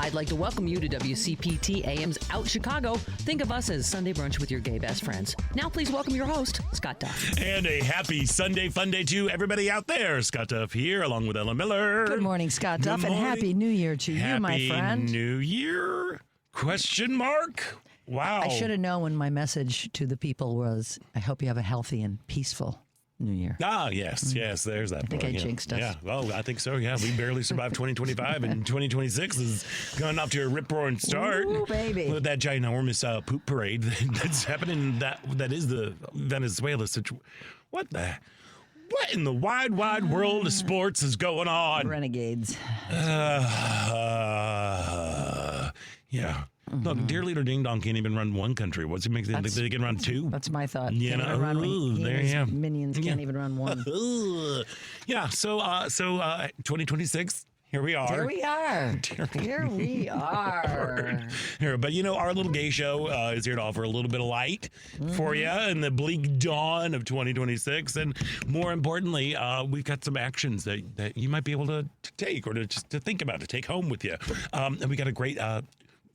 I'd like to welcome you to WCPT AM's Out Chicago. Think of us as Sunday brunch with your gay best friends. Now please welcome your host, Scott Duff. And a happy Sunday fun day to everybody out there. Scott Duff here along with Ella Miller. Good morning, Scott Duff, and Happy New Year to you, my friend. Happy New Year? Question mark? Wow. I should have known when my message to the people was, I hope you have a healthy and peaceful New Year. Ah, yes, there's that. I think I jinxed us. Yeah, well, I think so, yeah. We barely survived 2025, and 2026 is going off to a rip-roaring start. Ooh, baby. With that ginormous poop parade that's happening, that is the Venezuela situation. What in the wide world of sports is going on? Renegades. Yeah. Look, Dear Leader Ding Dong can't even run one country. What's it make them think they can run two? That's my thought. You know, there you go. Minions can't even run one. Yeah. So 2026. Here we are. Here we are. Here, but our little gay show is here to offer a little bit of light for you in the bleak dawn of 2026, and more importantly, we've got some actions that you might be able to take or to think about, to take home with you. And we got a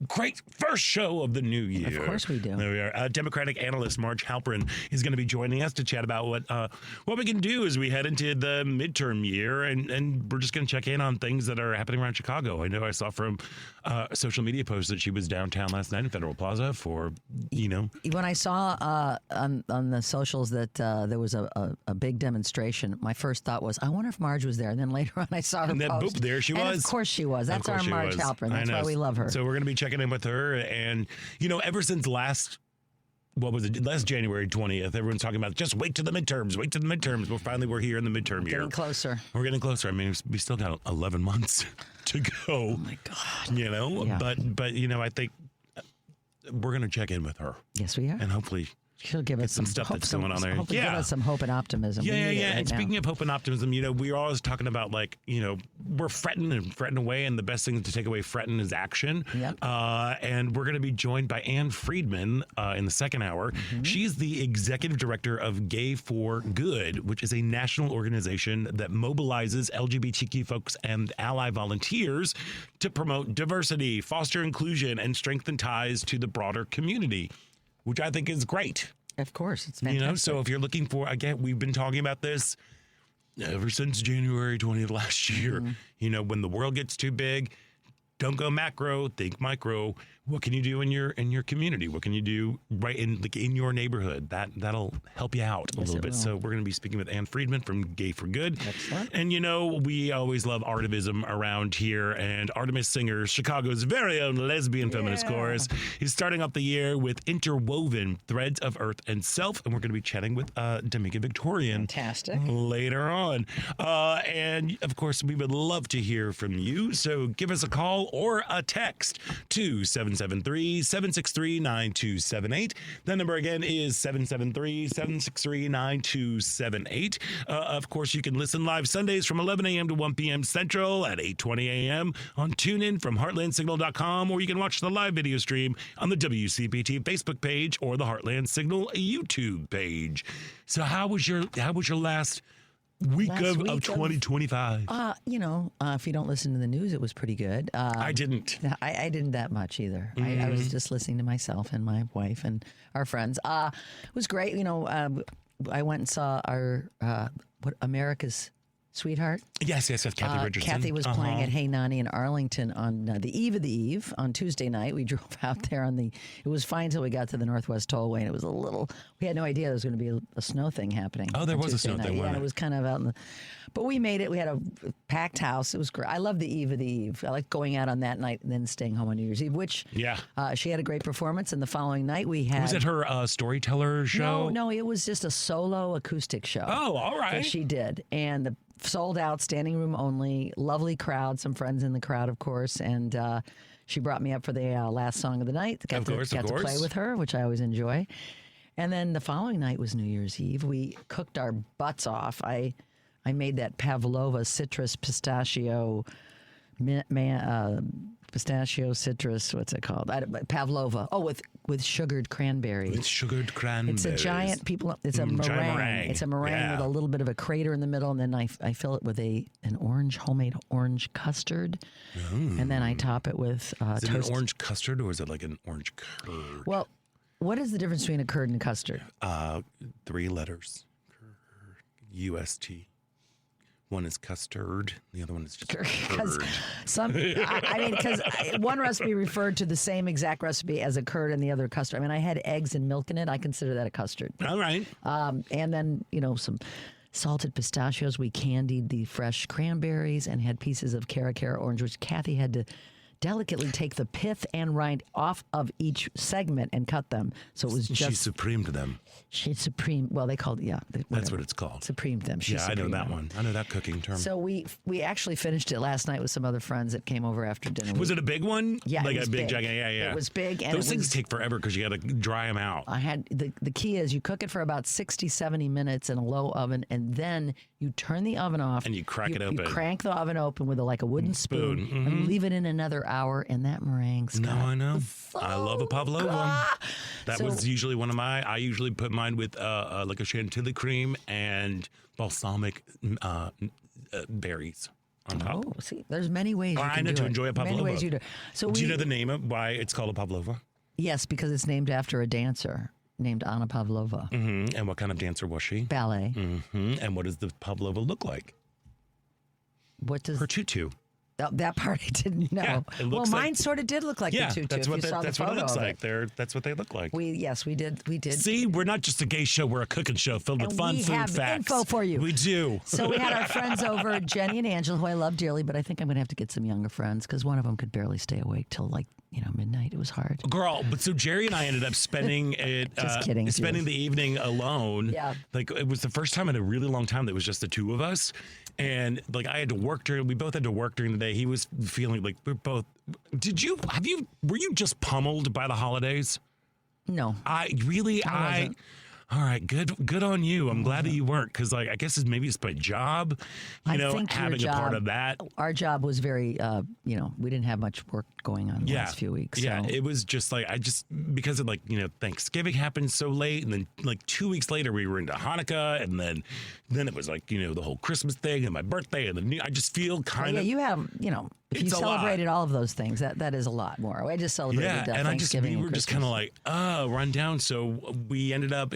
great first show of the new year. Of course we do. There we are. Democratic analyst Marj Halperin is going to be joining us to chat about what we can do as we head into the midterm year, and we're just going to check in on things that are happening around Chicago. I know I saw from social media posts that she was downtown last night in Federal Plaza for, When I saw on the socials that there was a big demonstration, my first thought was, I wonder if Marge was there. And then later on I saw her and then post. Boop, there she was. And of course she was. That's our Marj Halperin. That's why we love her. So we're going to be checking in with her, and ever since last January 20th, everyone's talking about just wait to the midterms. Well, we're here in the midterm year. Getting closer. We're getting closer. I mean, we still got 11 months to go. Oh my God. Yeah. But I think we're going to check in with her. Yes, we are. And hopefully she'll give us some stuff that's going on there. Give us some hope and optimism. Yeah. And speaking of hope and optimism, we're always talking about we're fretting away, and the best thing to take away fretting is action. Yep. And we're going to be joined by Ann Friedman in the second hour. Mm-hmm. She's the executive director of Gay for Good, which is a national organization that mobilizes LGBTQ folks and ally volunteers to promote diversity, foster inclusion, and strengthen ties to the broader community, which I think is great. Of course, it's fantastic. So if you're looking for, again, we've been talking about this ever since January 20th last year. Mm-hmm. When the world gets too big, don't go macro, think micro. What can you do in your community? What can you do right in your neighborhood? That'll help you out a little bit. So we're going to be speaking with Ann Friedman from Gay for Good. Excellent. And we always love artivism around here. And Artemis Singers, Chicago's very own lesbian feminist chorus, is starting up the year with Interwoven Threads of Earth and Self. And we're going to be chatting with D'Amica Victorian. Fantastic. Later on. And of course, we would love to hear from you. So give us a call or a text to 773-763-9278. That number again is 773-763-9278. Of course, you can listen live Sundays from 11 a.m. to 1 p.m. Central at 8:20 a.m. on TuneIn from heartlandsignal.com, or you can watch the live video stream on the WCPT Facebook page or the Heartland Signal YouTube page. So how was your last week of 2025? If you don't listen to the news, it was pretty good. I didn't. I didn't that much either. Mm-hmm. I was just listening to myself and my wife and our friends. It was great. I went and saw our America's Sweetheart. Yes, Kathy Richardson. Kathy was playing at Hey Nani in Arlington on the eve of the eve on Tuesday night. We drove out there it was fine until we got to the Northwest Tollway, and it was we had no idea there was going to be a snow thing happening. Oh, there was Tuesday a snow thing, it was kind of out but we made it. We had a packed house. It was great. I love the eve of the eve. I like going out on that night and then staying home on New Year's Eve, which she had a great performance. And the following night we had... Was it her storyteller show? No, it was just a solo acoustic show. Oh, all right. That she did. And the sold out, standing room only, lovely crowd, some friends in the crowd, of course, and she brought me up for the last song of the night. Got to play with her, which I always enjoy. And then the following night was New Year's Eve. We cooked our butts off. I made that pavlova citrus pistachio pistachio, citrus. What's it called? Pavlova. Oh, with sugared cranberries. With sugared cranberries. It's a giant It's a meringue. It's a meringue with a little bit of a crater in the middle, and then I fill it with an homemade orange custard, and then I top it with Is it an orange custard or is it like an orange curd? Well, what is the difference between a curd and custard? 3 letters. Curd. UST. One is custard. The other one is just curd. Because one recipe referred to the same exact recipe as a curd and the other custard. I mean, I had eggs and milk in it. I consider that a custard. All right. And then, some salted pistachios. We candied the fresh cranberries and had pieces of cara orange, which Kathy had to delicately take the pith and rind off of each segment and cut them. So it was just... She supremed them. She supreme... Well, they called... Yeah. That's what it's called. Supremed them. I know that one. I know that cooking term. So we actually finished it last night with some other friends that came over after dinner. Was it a big one? Yeah, like it was a big big. Yeah. It was big. And those things take forever because you got to dry them out. I had... The key is you cook it for about 60, 70 minutes in a low oven, and then you turn the oven off. And you crack it open. You crank the oven open with a wooden spoon. And leave it in another hour, and that meringue, Scott, No, I know. so I love a pavlova. That So- was usually one of my. I usually put mine with like a chantilly cream and balsamic berries on top. Oh, see, there's many ways you I can know do to it. enjoy a pavlova. Many ways you do. So Do you know the name of why it's called a pavlova? Yes, because it's named after a dancer named Anna Pavlova. Mm-hmm. And what kind of dancer was she? Ballet. Mm-hmm. And what does the pavlova look like? What does Her tutu. that part I didn't know? Yeah, it looks mine like- sort of did look like Yeah, a tutu. that's if what you saw that's the what it photo looks of like. That's what they look like. We did. See, we're not just a gay show. We're a cooking show filled with And fun we food have facts. info for you. We do. So we had our friends over, Jenny and Angela, who I love dearly, but I think I'm going to have to get some younger friends because one of them could barely stay awake till midnight. It was hard. Girl, but so Jerry and I ended up spending it, Just kidding, spending Jules. the evening alone. Yeah. Like it was the first time in a really long time that it was just the two of us. And like I had to work we both had to work during the day. He was feeling like we're both, were you just pummeled by the holidays? No. I wasn't. all right, good on you. I'm glad that you weren't because I guess maybe it's my job, I think your having a part job- of that. Our job was very, we didn't have much work going on the last few weeks. Yeah, so. it was just because of Thanksgiving happened so late, and then 2 weeks later we were into Hanukkah, and then it was the whole Christmas thing and my birthday and I just feel kind of you have, if you It's a lot. celebrated all of those things, that is a lot more. I just celebrated and Thanksgiving we were and just kind of Christmas. run down. So we ended up,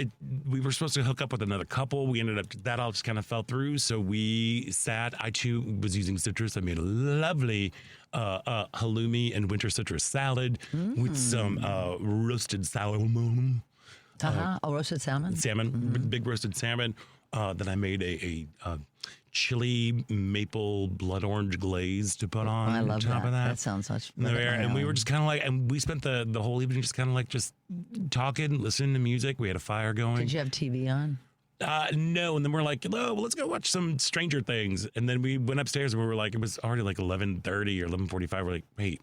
we were supposed to hook up with another couple. We ended up, that all just kind of fell through. So we sat, I too was using citrus. I made a lovely halloumi and winter citrus salad with some roasted salmon. Roasted salmon? Big roasted salmon. Then I made a chili maple blood orange glaze to put on I love top that. of that. That sounds such And we were just kind of and we spent the whole evening just kind of just talking, listening to music. We had a fire going. Did you have TV on? No, and then we're like, well, let's go watch some Stranger Things. And then we went upstairs and we were like, it was already 11:30 or 11:45. We're like, wait,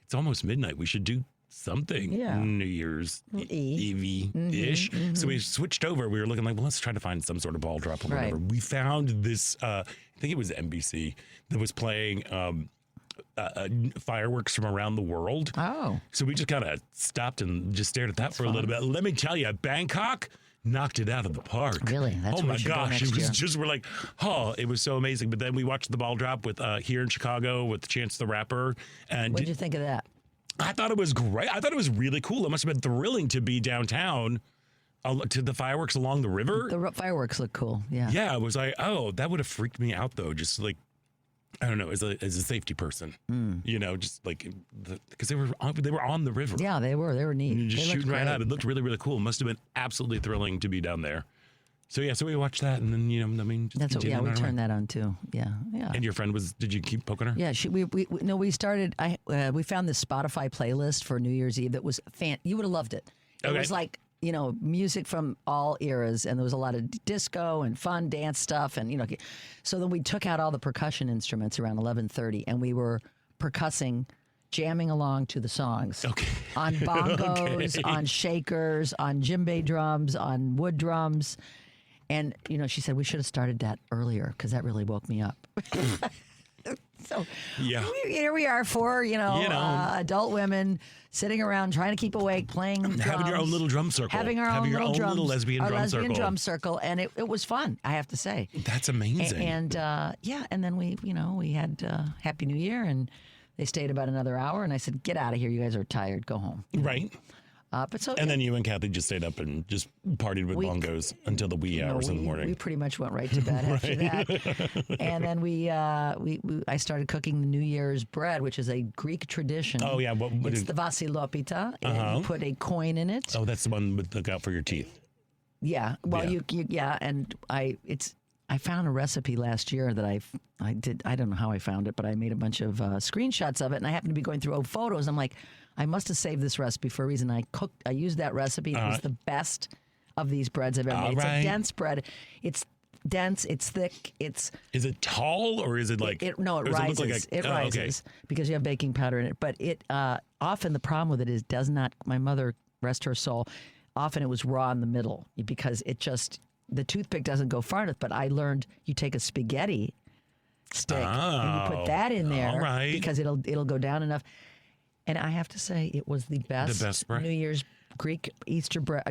it's almost midnight. We should do something. Yeah. New Year's Eve-ish. So we switched over. We were looking well, let's try to find some sort of ball drop or whatever. Right. We found this, I think it was NBC, that was playing fireworks from around the world. Oh. So we just kind of stopped and just stared at that for a little bit. Let me tell you, Bangkok knocked it out of the park. Really? That's oh what my we should go gosh. next It was year. just, we're like, it was so amazing. But then we watched the ball drop with here in Chicago with Chance the Rapper. And What did you think of that? I thought it was great. I thought it was really cool. It must have been thrilling to be downtown to the fireworks along the river. The fireworks look cool. Yeah. Yeah, it was like, that would have freaked me out though. Just I don't know, as a safety person, just because they were on the river. Yeah, they were neat. And just They looked shooting right great. out. It looked really, really cool. It must have been absolutely thrilling to be down there. So we watched that, and then just That's what. Yeah, continued we on our turned way. that on too. Yeah. And your friend did you keep poking her? Yeah, we started. We found this Spotify playlist for New Year's Eve that was you would have loved it. It Okay. was music from all eras, and there was a lot of disco and fun dance stuff, and so then we took out all the percussion instruments around 11:30, and we were percussing, jamming along to the songs. Okay. On bongos, Okay. on shakers, on djembe drums, on wood drums. And, she said we should have started that earlier because that really woke me up. So Yeah. here we are, four, adult women sitting around trying to keep awake, playing drums, having your own little drum circle, having our own little lesbian drum circle, and it was fun, I have to say. That's amazing. And then we had Happy New Year, and they stayed about another hour, and I said, "Get out of here, you guys are tired, go home." Right. And then you and Kathy just stayed up and just partied with bongos until the wee hours in the morning. We pretty much went right to bed after that. And then I started cooking the New Year's bread, which is a Greek tradition. Oh yeah, it's the vasilopita. And you put a coin in it. Oh, that's the one with look out for your teeth. Yeah. Well, and I found a recipe last year that I did. I don't know how I found it, but I made a bunch of screenshots of it, and I happened to be going through old photos. I'm like, I must have saved this recipe for a reason. I used that recipe. It was the best of these breads I've ever made. It's a dense bread. It's dense. It's thick. Is it tall or is it like? No, it rises. It rises because you have baking powder in it. But it often the problem with it is does not. My mother, rest her soul, often it was raw in the middle because it just the toothpick doesn't go far enough. But I learned you take a spaghetti stick and you put that in there because it'll go down enough. And I have to say, it was the best bread. New Year's Greek bread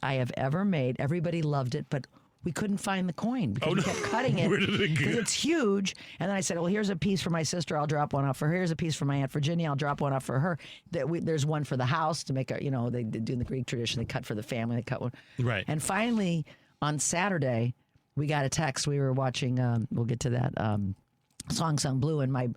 I have ever made. Everybody loved it, but we couldn't find the coin because we kept cutting it because it's huge. And then I said, well, here's a piece for my sister. I'll drop one off for her. Here's a piece for my Aunt Virginia. I'll drop one off for her. There's one for the house to make they do in the Greek tradition. They cut for the family. They cut one. Right. And finally, on Saturday, we got a text. We were watching, we'll get to that, Song Sung Blue, and my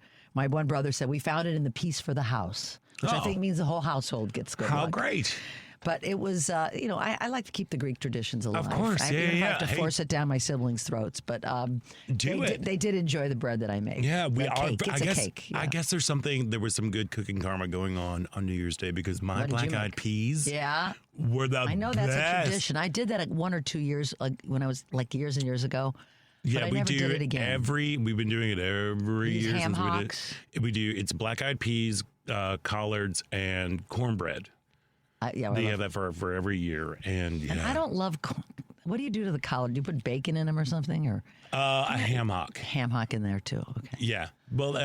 one brother said, we found it in the piece for the house, which I think means the whole household gets good luck. How great. But it was, I like to keep the Greek traditions alive. Of course, I have to force it down my siblings' throats, but they did enjoy the bread that I made. Yeah, cake. I guess there was some good cooking karma going on New Year's Day because my black-eyed peas were the best. I know that's a tradition. I did that 1 or 2 years, when I was years and years ago. Yeah, but I never did it again. We've been doing it every year ham since hocks. we do. It's black-eyed peas, collards, and cornbread. They have that for every year, and I don't love. What do you do to the collard? Do you put bacon in them or something, or a ham hock? Ham hock in there too. Okay. Yeah. Well,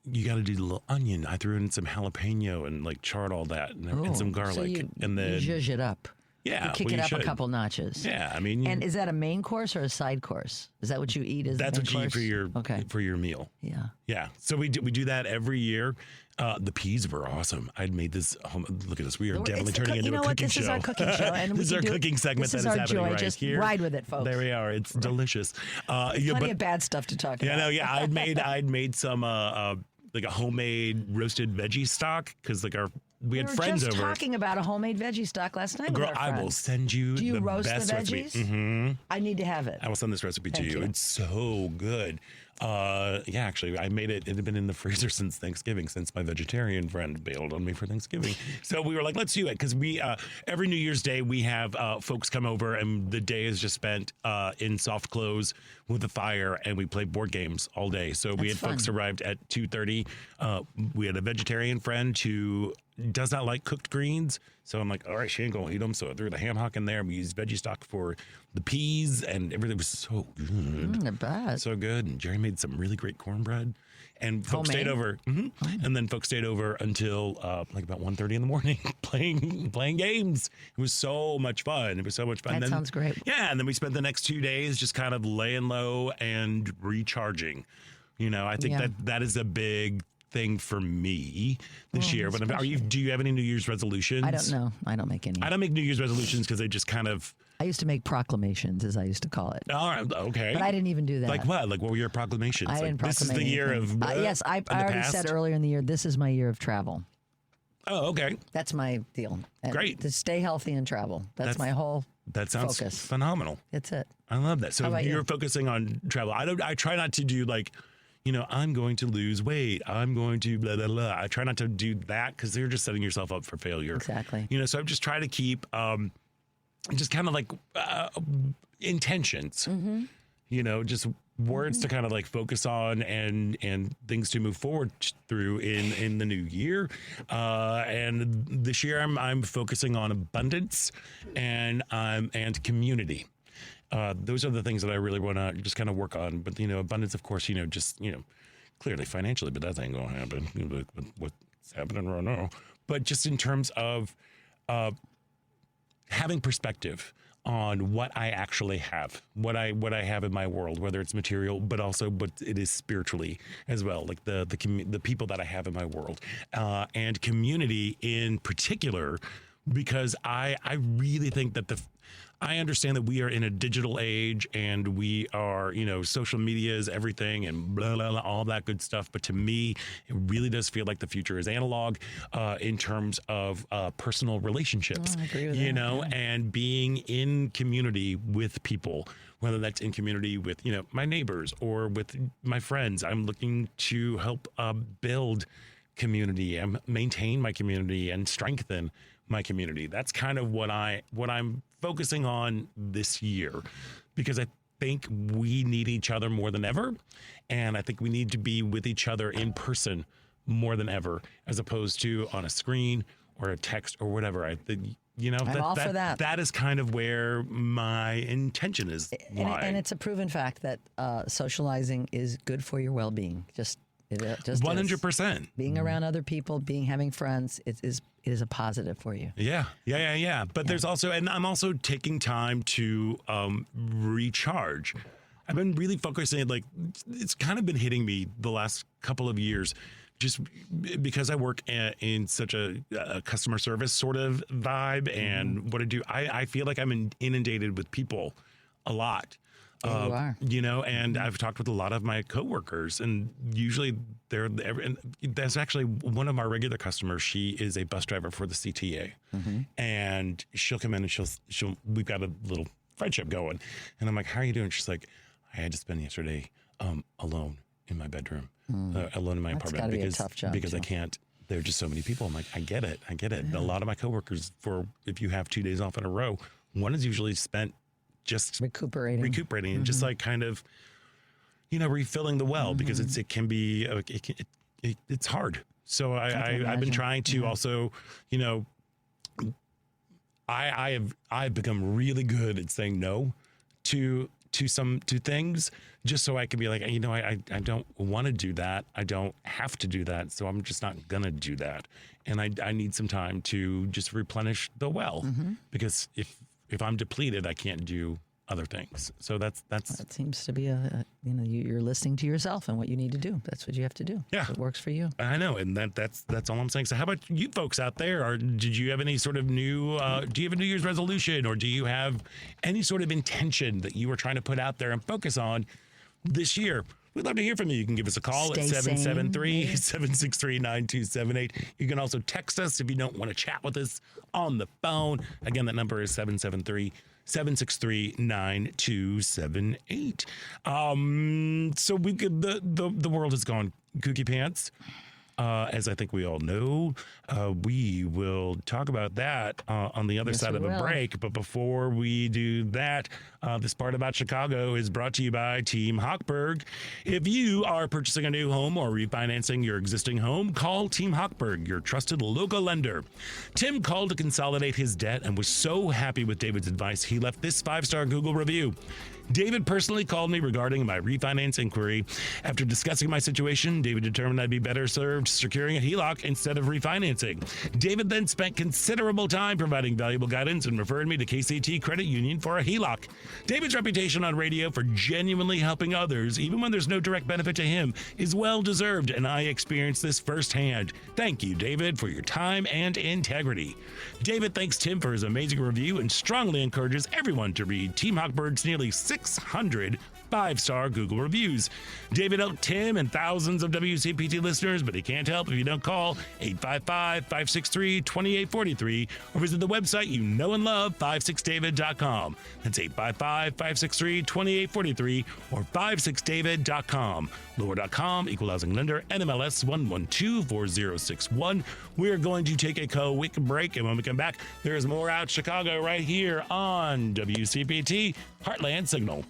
you got to do the little onion. I threw in some jalapeno and charred all that and some garlic, and then you zhuzh it up. Yeah, you kick it up a couple notches. Yeah, I mean, and is that a main course or a side course? Is that what you eat? That's what you eat for your meal. Yeah, yeah. So we do that every year. The peas were awesome. I'd made this. Look at us. We are definitely turning into a cooking show. This is our cooking show, and this is our cooking segment that is happening right Just here. Ride with it, folks. There we are. It's delicious. Plenty of bad stuff to talk about. Yeah. I'd made some a homemade roasted veggie stock because we had friends over. We were just talking about a homemade veggie stock last night. Girl, I will send you the best recipe. Mm-hmm. I need to have it. I will send this recipe to you. It's so good. Actually, I made it. It had been in the freezer since Thanksgiving, since my vegetarian friend bailed on me for Thanksgiving. So we were like, let's do it. Because we, every New Year's Day, we have folks come over and the day is just spent in soft clothes with a fire and we play board games all day. So we had folks arrived at 2:30. We had a vegetarian friend who does not like cooked greens. So I'm like, all right, she ain't going to eat them. So I threw the ham hock in there. We used veggie stock for the peas and everything was so good. Not bad. So good. And Jerry made some really great cornbread. And folks stayed over. Mm-hmm. And then folks stayed over until about 1:30 in the morning playing games. It was so much fun. That sounds great. Yeah. And then we spent the next 2 days just kind of laying low and recharging. I think that is a big thing for me this year. But do you have any New Year's resolutions? I don't know. I don't make any. I don't make New Year's resolutions because they just kind of. I used to make proclamations, as I used to call it. All right, okay. But I didn't even do that. Like what? Like what were your proclamations? I didn't proclaim This is the year anything. of. Yes, I already said earlier in the year. This is my year of travel. Oh, okay. That's my deal. Great. To stay healthy and travel. That's my whole. That sounds focus. Phenomenal. That's it. I love that. So you're you? focusing on travel. I try not to do I'm going to lose weight. I'm going to blah, blah, blah. I try not to do that because you're just setting yourself up for failure. Exactly. So I'm just trying to keep just kind of intentions, just words to kind of focus on and things to move forward through in the new year. And this year I'm focusing on abundance and community. those are the things that I really want to just kind of work on. But, abundance, of course, clearly financially, but that ain't going to happen with what's happening right now. But just in terms of having perspective on what I actually have, what I have in my world, whether it's material, but it is spiritually as well, like the people that I have in my world, and community in particular, because I really think that I understand that we are in a digital age and we are, social media is everything and blah, blah, blah, all that good stuff. But to me, it really does feel like the future is analog in terms of personal relationships, I agree with that, and being in community with people, whether that's in community with, my neighbors or with my friends. I'm looking to help build community and maintain my community and strengthen my community. That's kind of what I'm focusing on this year, because I think we need each other more than ever, and I think we need to be with each other in person more than ever, as opposed to on a screen or a text or whatever. I think I'm all for that. That is kind of where my intention is. And it's a proven fact that socializing is good for your well-being. Just 100%. Being around other people, having friends, it is a positive for you. Yeah. But there's also, and I'm also taking time to recharge. I've been really focusing, like, it's kind of been hitting me the last couple of years, just because I work in such a customer service sort of vibe, and what I do, I feel like I'm inundated with people a lot. You are. And I've talked with a lot of my coworkers, and usually and that's actually one of our regular customers. She is a bus driver for the CTA, and she'll come in and we've got a little friendship going, and I'm like, how are you doing? She's like, I had to spend yesterday alone in my bedroom, alone in my apartment, be a tough job, because I can't. There are just so many people. I'm like, I get it. Yeah. A lot of my coworkers, if you have 2 days off in a row, one is usually spent just recuperating and just like kind of, refilling the well, because it can be, it's hard. So I've been trying to also, I've become really good at saying no to things, just so I can be like, I don't want to do that. I don't have to do that. So I'm just not going to do that. And I need some time to just replenish the well, because if I'm depleted, I can't do other things. So that seems to be you're listening to yourself and what you need to do. That's what you have to do. Yeah, it works for you. I know, and that's all I'm saying. So how about you folks out there? Did you have any sort of new? Do you have a New Year's resolution, or do you have any sort of intention that you were trying to put out there and focus on this year? We'd love to hear from you. You can give us a call at 773-763-9278. You can also text us if you don't want to chat with us on the phone. Again, that number is 773-763-9278. So the world has gone kooky pants. As I think we all know, we will talk about that on the other side of the break. But before we do that, this part about Chicago is brought to you by Team Hochberg. If you are purchasing a new home or refinancing your existing home, call Team Hochberg, your trusted local lender. Tim called to consolidate his debt and was so happy with David's advice, he left this 5-star Google review. David personally called me regarding my refinance inquiry. After discussing my situation, David determined I'd be better served securing a HELOC instead of refinancing. David then spent considerable time providing valuable guidance and referred me to KCT Credit Union for a HELOC. David's reputation on radio for genuinely helping others, even when there's no direct benefit to him, is well deserved, and I experienced this firsthand. Thank you, David, for your time and integrity. David thanks Tim for his amazing review and strongly encourages everyone to read Team Hochberg's nearly 600 5-star Google reviews. David helped Tim and thousands of WCPT listeners, but he can't help if you don't call 855-563-2843 or visit the website you know and love, 56david.com. That's 855-563-2843 or 56david.com. Lower.com, equal housing lender, NMLS 1124061. We're going to take a quick break, and when we come back, there's more Out Chicago right here on WCPT Heartland Signal.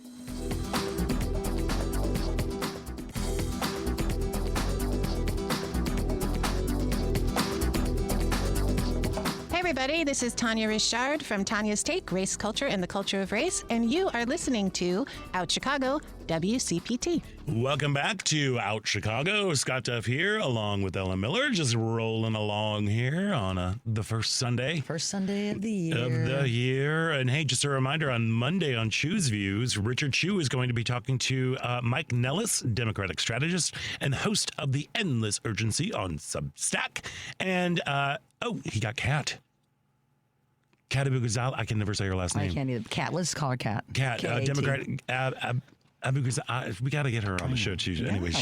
Hey everybody. This is Tanya Richard from Tanya's Take, Race Culture and the Culture of Race, and you are listening to Out Chicago, WCPT. Welcome back to Out Chicago. Scott Duff here, along with Ellen Miller, just rolling along here on the first Sunday. First Sunday of the year. And hey, just a reminder, on Monday on Choose Views, Richard Chu is going to be talking to Mike Nellis, Democratic strategist and host of The Endless Urgency on Substack. And, he got Kat. Kat Abu Ghazal. I can never say her last name. I can't either. Kat. Let's call her Kat. Kat, Democratic. We got to get her on the show too. Anyway,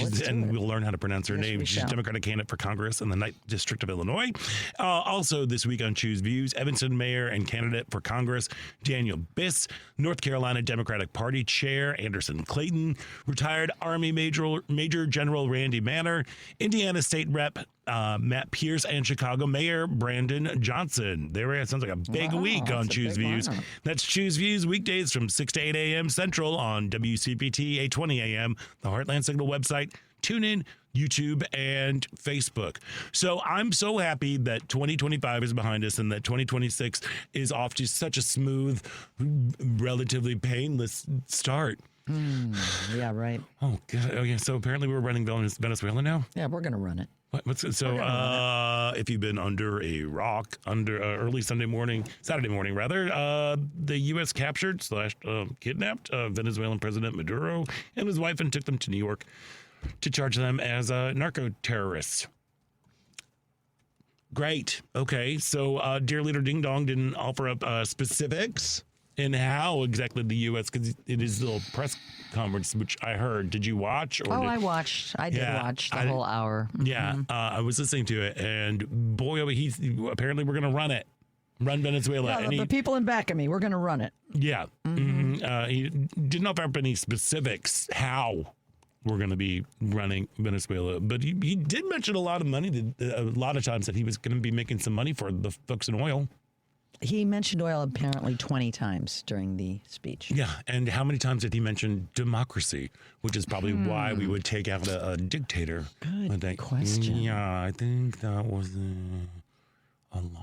we'll learn how to pronounce her name. She's Democratic candidate for Congress in the 9th District of Illinois. Also this week on Choose Views, Evanston Mayor and candidate for Congress Daniel Biss, North Carolina Democratic Party Chair Anderson Clayton, retired Army Major General Randy Manner, Indiana State Rep Matt Pierce, and Chicago Mayor Brandon Johnson. It sounds like a big week on Choose Views. That's Choose Views weekdays from 6 to 8 a.m. Central on WCPT 820 a.m., the Heartland Signal website, TuneIn, YouTube, and Facebook. So I'm so happy that 2025 is behind us and that 2026 is off to such a smooth, relatively painless start. Yeah, right. Oh, God. Okay, so apparently we're running Venezuela now? Yeah, we're going to run it. If you've been under a rock early Saturday morning, the U.S. captured / kidnapped Venezuelan President Maduro and his wife and took them to New York to charge them as narco terrorists. Great. Okay. So Dear Leader Ding Dong didn't offer up specifics in how exactly the U.S., because it is a little press conference, which I heard. Did you watch? I watched. I did watch the whole hour. Mm-hmm. Yeah, I was listening to it, and boy, apparently we're going to run it. Run Venezuela. Yeah, the people in back of me, we're going to run it. Yeah. Mm-hmm. He didn't offer up any specifics how we're going to be running Venezuela, but he did mention a lot of money, a lot of times that he was going to be making some money for the folks in oil. He mentioned oil apparently 20 times during the speech. Yeah, and how many times did he mention democracy, which is probably why we would take out a dictator. Good question. Yeah, I think that was a lot.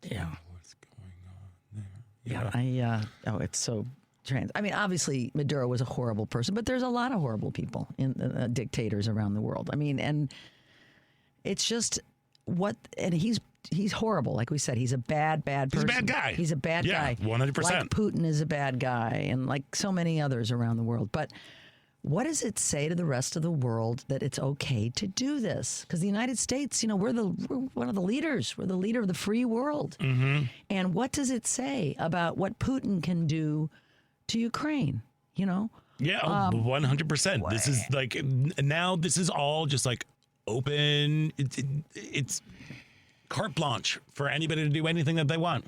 Yeah. What's going on there? Yeah, it's so trans. I mean, obviously, Maduro was a horrible person, but there's a lot of horrible people in dictators around the world. I mean, and it's just and he's horrible. Like we said, he's a bad person. He's a bad guy. He's a bad guy. 100%. Like Putin is a bad guy, and like so many others around the world. But what does it say to the rest of the world that it's okay to do this? Because the United States, we're one of the leaders. We're the leader of the free world. Mm-hmm. And what does it say about what Putin can do to Ukraine? Yeah, 100%. This is like, now this is all just like open. It's carte blanche for anybody to do anything that they want,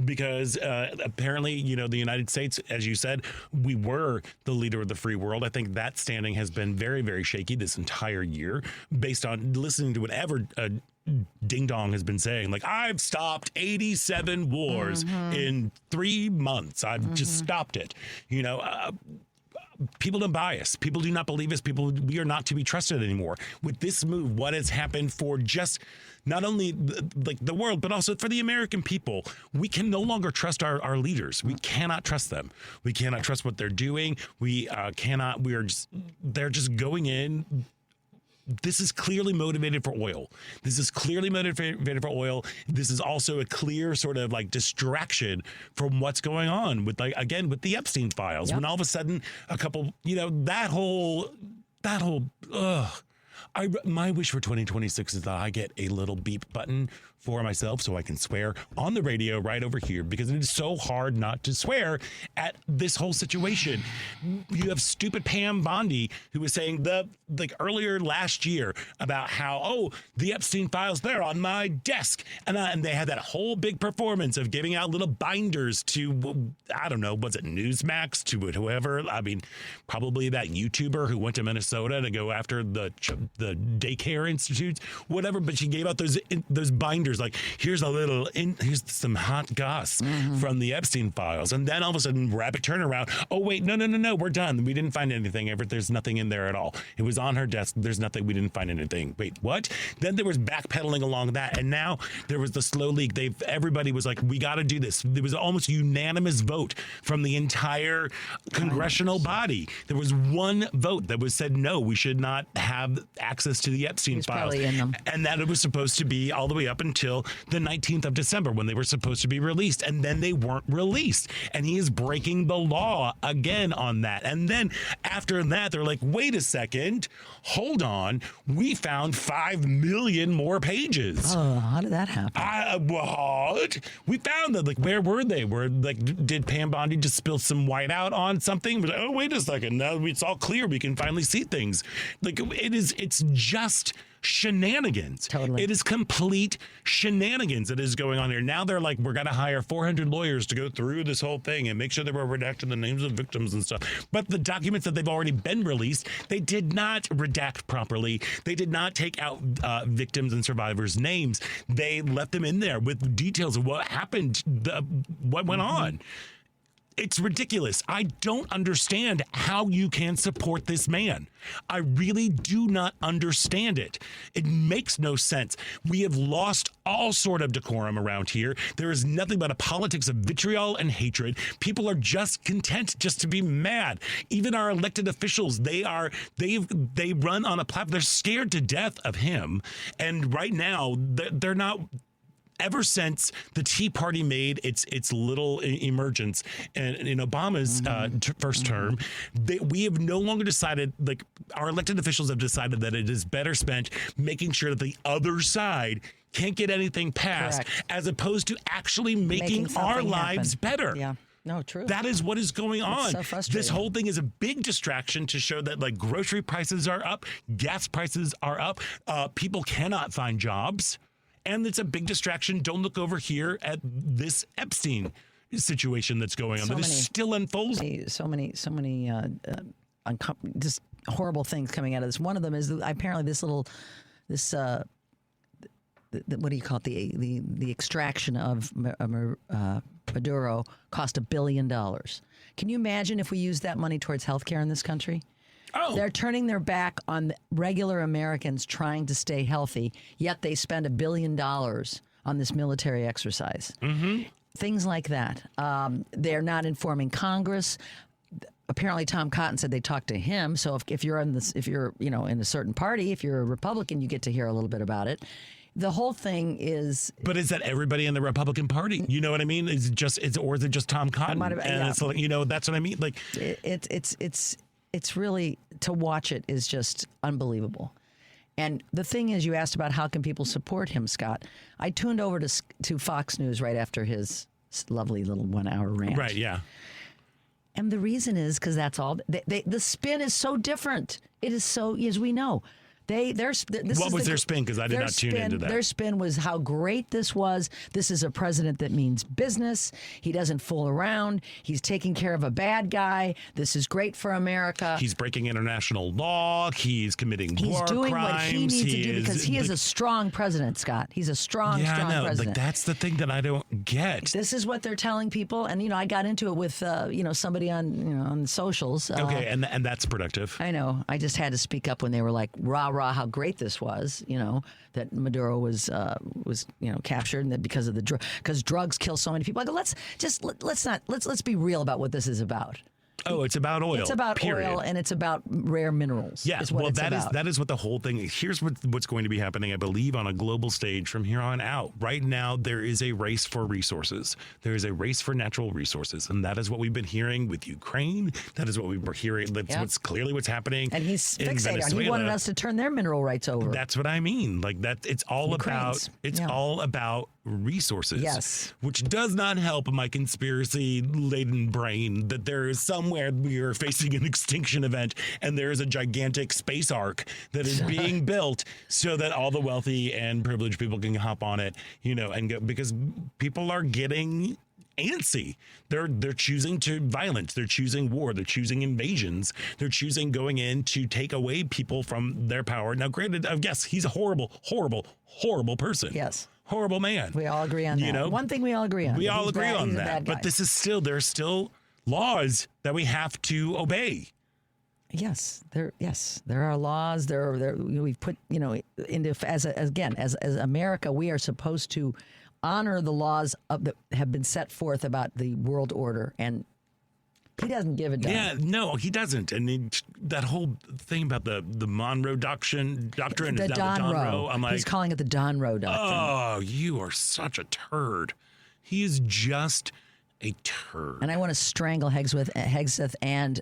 because apparently, the United States, as you said, we were the leader of the free world. I think that standing has been very, very shaky this entire year, based on listening to whatever Ding Dong has been saying. Like, I've stopped 87 wars in 3 months. I've just stopped it. People don't buy us. People do not believe us. We are not to be trusted anymore. With this move, what has happened for just not only the world, but also for the American people, we can no longer trust our leaders. We cannot trust them. We cannot trust what they're doing. They're just going in. This is clearly motivated for oil. This is also a clear sort of like distraction from what's going on with with the Epstein files. Yep. When all of a sudden a couple, my wish for 2026 is that I get a little beep button for myself so I can swear on the radio right over here, because it is so hard not to swear at this whole situation. You have stupid Pam Bondi, who was saying earlier last year about how, the Epstein files, they're on my desk. And they had that whole big performance of giving out little binders to, I don't know, was it Newsmax, to whoever? I mean, probably that YouTuber who went to Minnesota to go after the the daycare institutes, whatever. But she gave out those binders like, here's some hot goss from the Epstein files, and then all of a sudden, rapid turnaround. Oh wait, no, we're done. We didn't find anything. There's nothing in there at all. It was on her desk. There's nothing. We didn't find anything. Wait, what? Then there was backpedaling along that, and now there was the slow leak. Everybody was like, we got to do this. There was almost unanimous vote from the entire congressional body. There was one vote that was said, no, we should not have access to the Epstein files. And that it was supposed to be all the way up until the 19th of December when they were supposed to be released. And then they weren't released. And he is breaking the law again on that. And then after that, they're like, wait a second, hold on. We found 5 million more pages. Oh, how did that happen? What? We found that. Like, where were they? Did Pam Bondi just spill some white out on something? We're like, oh, wait a second. Now it's all clear. We can finally see things. Like, it's just shenanigans. Totally. It is complete shenanigans that is going on here. Now they're like, we're going to hire 400 lawyers to go through this whole thing and make sure they were redacting the names of victims and stuff. But the documents that they've already been released, they did not redact properly. They did not take out victims and survivors' names. They left them in there with details of what happened, what went on. It's ridiculous. I don't understand how you can support this man. I really do not understand it. It makes no sense. We have lost all sort of decorum around here. There is nothing but a politics of vitriol and hatred. People are just content just to be mad. Even our elected officials, they run on a platform. They're scared to death of him. And right now, they're not. Ever since the Tea Party made its little emergence in Obama's first term, we have no longer decided, like our elected officials have decided that it is better spent making sure that the other side can't get anything passed, as opposed to actually making our lives better. Yeah. No, true. That is what is going on. So frustrating. This whole thing is a big distraction to show that like grocery prices are up, gas prices are up, people cannot find jobs. And it's a big distraction. Don't look over here at this Epstein situation that's going on. That is still unfolding. So many just horrible things coming out of this. One of them is apparently this what do you call it? The extraction of Maduro cost $1 billion. Can you imagine if we used that money towards healthcare in this country? Oh. They're turning their back on regular Americans trying to stay healthy, yet they spend $1 billion on this military exercise. Things like that. They're not informing Congress. Apparently, Tom Cotton said they talked to him. So if you're in in a certain party, if you're a Republican, you get to hear a little bit about it. The whole thing is. But is that everybody in the Republican Party? You know what I mean? Or is it just Tom Cotton? It's like, that's what I mean. Like It's really, to watch it is just unbelievable. And the thing is, you asked about how can people support him, Scott. I tuned over to Fox News right after his lovely little 1 hour rant. Right, yeah. And the reason is because that's all. The spin is so different. It is so, as we know. What was their spin? Because I did not tune into that. Their spin was how great this was. This is a president that means business. He doesn't fool around. He's taking care of a bad guy. This is great for America. He's breaking international law. He's committing war crimes. He's doing what he needs to do because he is a strong president, Scott. He's a strong president. Like, that's the thing that I don't get. This is what they're telling people. And, I got into it with, somebody on the socials. Okay, and that's productive. I know. I just had to speak up when they were like, rah, how great this was, that Maduro was captured, and that because of because drugs kill so many people. I go, let's be real about what this is about. Oh, it's about oil. It's about period. oil, and it's about rare minerals. Yeah, that is what the whole thing is. Here's what's going to be happening, I believe, on a global stage from here on out. Right now, there is a race for resources. There is a race for natural resources, and that is what we've been hearing with Ukraine. That is what we were hearing. That's what's happening. And he's fixated on. He wanted us to turn their mineral rights over. That's what I mean. Like that. It's all about resources. Yes. Which does not help my conspiracy-laden brain that there is somewhere we are facing an extinction event and there is a gigantic space ark that is being built so that all the wealthy and privileged people can hop on it, and go, because people are getting antsy. They're choosing to violence. They're choosing war. They're choosing invasions. They're choosing going in to take away people from their power. Now, granted, I guess he's a horrible, horrible, horrible person. Yes. Horrible man. We all agree on that. You know, one thing we all agree on. We all agree on that. But this is still, there's still laws that we have to obey. Yes, there are laws. We've put, as America, we are supposed to honor the laws that have been set forth about the world order, and he doesn't give a damn. Yeah, no, he doesn't. And that whole thing about the Monroe doctrine, the Don Roe. I'm like, he's calling it the Don Roe doctrine. Oh, you are such a turd. He is just a turd. And I want to strangle Hegseth and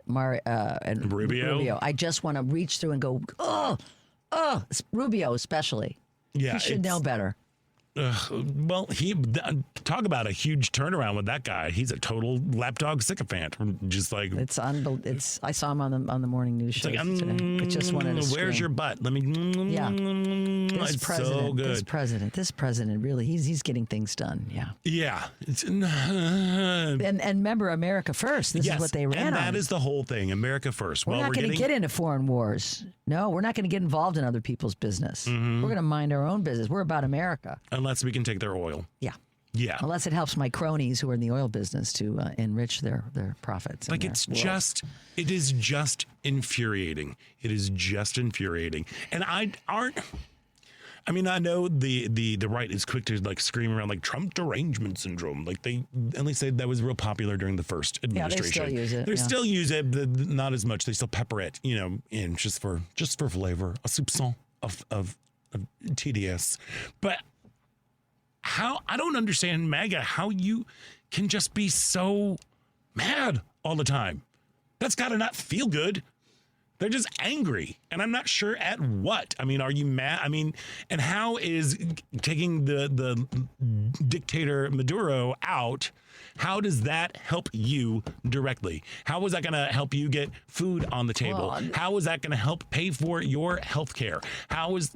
Rubio. I just want to reach through and go, Rubio especially. Yeah, he should know better. Well, talk about a huge turnaround with that guy. He's a total lapdog sycophant. Just like it's I saw him on the morning news show. Like, I just wanted to where's your butt? Let me. Yeah, this it's president, so good. This president really, he's getting things done. Yeah. Yeah. And remember, America first. This is what they ran on. And that is the whole thing. America first. We're not going to get into foreign wars. No, we're not going to get involved in other people's business. Mm-hmm. We're going to mind our own business. We're about America. Unless we can take their oil. Yeah. Yeah. Unless it helps my cronies who are in the oil business to enrich their profits. Like it is just infuriating. It is just infuriating. And I know the right is quick to like scream around like Trump derangement syndrome. Like they at least say that was real popular during the first administration. Yeah, they still use it. They still use it, but not as much. They still pepper it, in just for flavor, a soupçon of TDS. But I don't understand, MAGA, how you can just be so mad all the time. That's got to not feel good. They're just angry. And I'm not sure at what. I mean, are you mad? I mean, and how is taking the dictator Maduro out, how does that help you directly? How is that going to help you get food on the table? Well, how is that going to help pay for your health care? How is,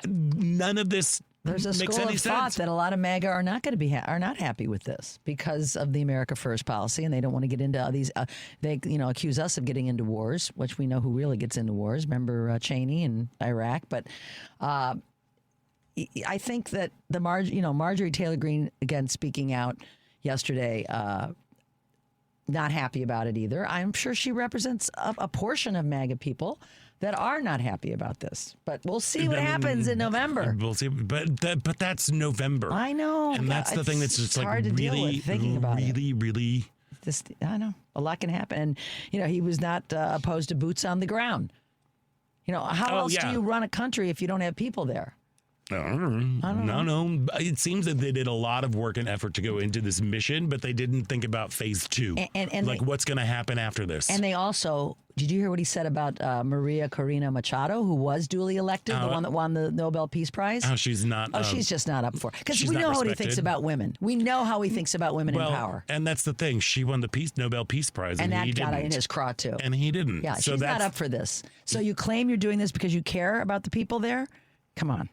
none of this There's a school of thought that a lot of MAGA are not going to be are not happy with this because of the America First policy, and they don't want to get into these. They accuse us of getting into wars, which we know who really gets into wars. Remember Cheney and Iraq, but I think that the Marjorie Taylor Greene again speaking out yesterday. Not happy about it either. I'm sure she represents a portion of MAGA people that are not happy about this. But we'll see what happens in November. We'll see. But that's November. I know. And that's the thing that's just like hard to deal with thinking about really. I know. A lot can happen. And, he was not opposed to boots on the ground. How else do you run a country if you don't have people there? I don't know. No. It seems that they did a lot of work and effort to go into this mission, but they didn't think about phase 2. And what's going to happen after this. And they also, did you hear what he said about Maria Corina Machado, who was duly elected, the one that won the Nobel Peace Prize? Oh, she's not. She's just not up for it. Because we know how he thinks about women. We know how he thinks about women in power. And that's the thing. She won the Nobel Peace Prize, and he didn't. And that got in his craw, too. And he didn't. Yeah, so she's not up for this. So you claim you're doing this because you care about the people there? Come on.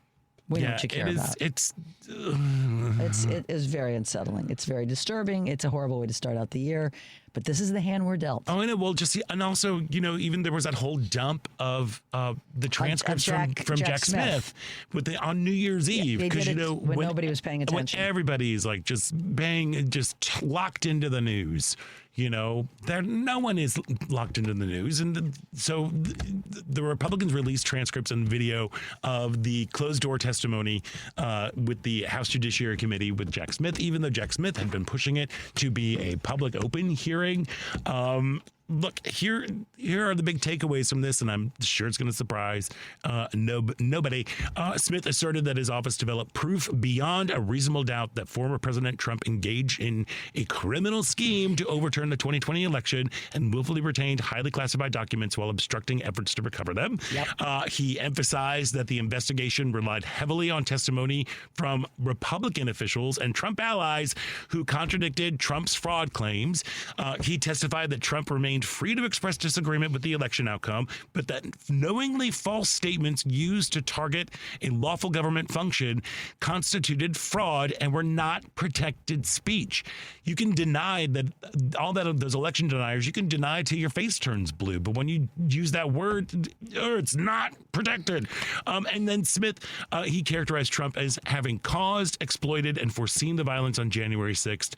We know what you care about. It is very unsettling. It's very disturbing. It's a horrible way to start out the year. But this is the hand we're dealt. Oh, and and also, even there was that whole dump of the transcripts from Jack Smith on New Year's Eve because when nobody was paying attention. When everybody's like just locked into the news. No one is locked into the news. And so the Republicans released transcripts and video of the closed door testimony with the House Judiciary Committee with Jack Smith, even though Jack Smith had been pushing it to be a public open hearing. Look, here are the big takeaways from this, and I'm sure it's going to surprise nobody. Smith asserted that his office developed proof beyond a reasonable doubt that former President Trump engaged in a criminal scheme to overturn the 2020 election and willfully retained highly classified documents while obstructing efforts to recover them. Yep. He emphasized that the investigation relied heavily on testimony from Republican officials and Trump allies who contradicted Trump's fraud claims. He testified that Trump remained remained free to express disagreement with the election outcome, but that knowingly false statements used to target a lawful government function constituted fraud and were not protected speech. You can deny that all that those election deniers, you can deny till your face turns blue, but when you use that word, it's not protected. And then Smith, he characterized Trump as having caused, exploited, and foreseen the violence on January 6th,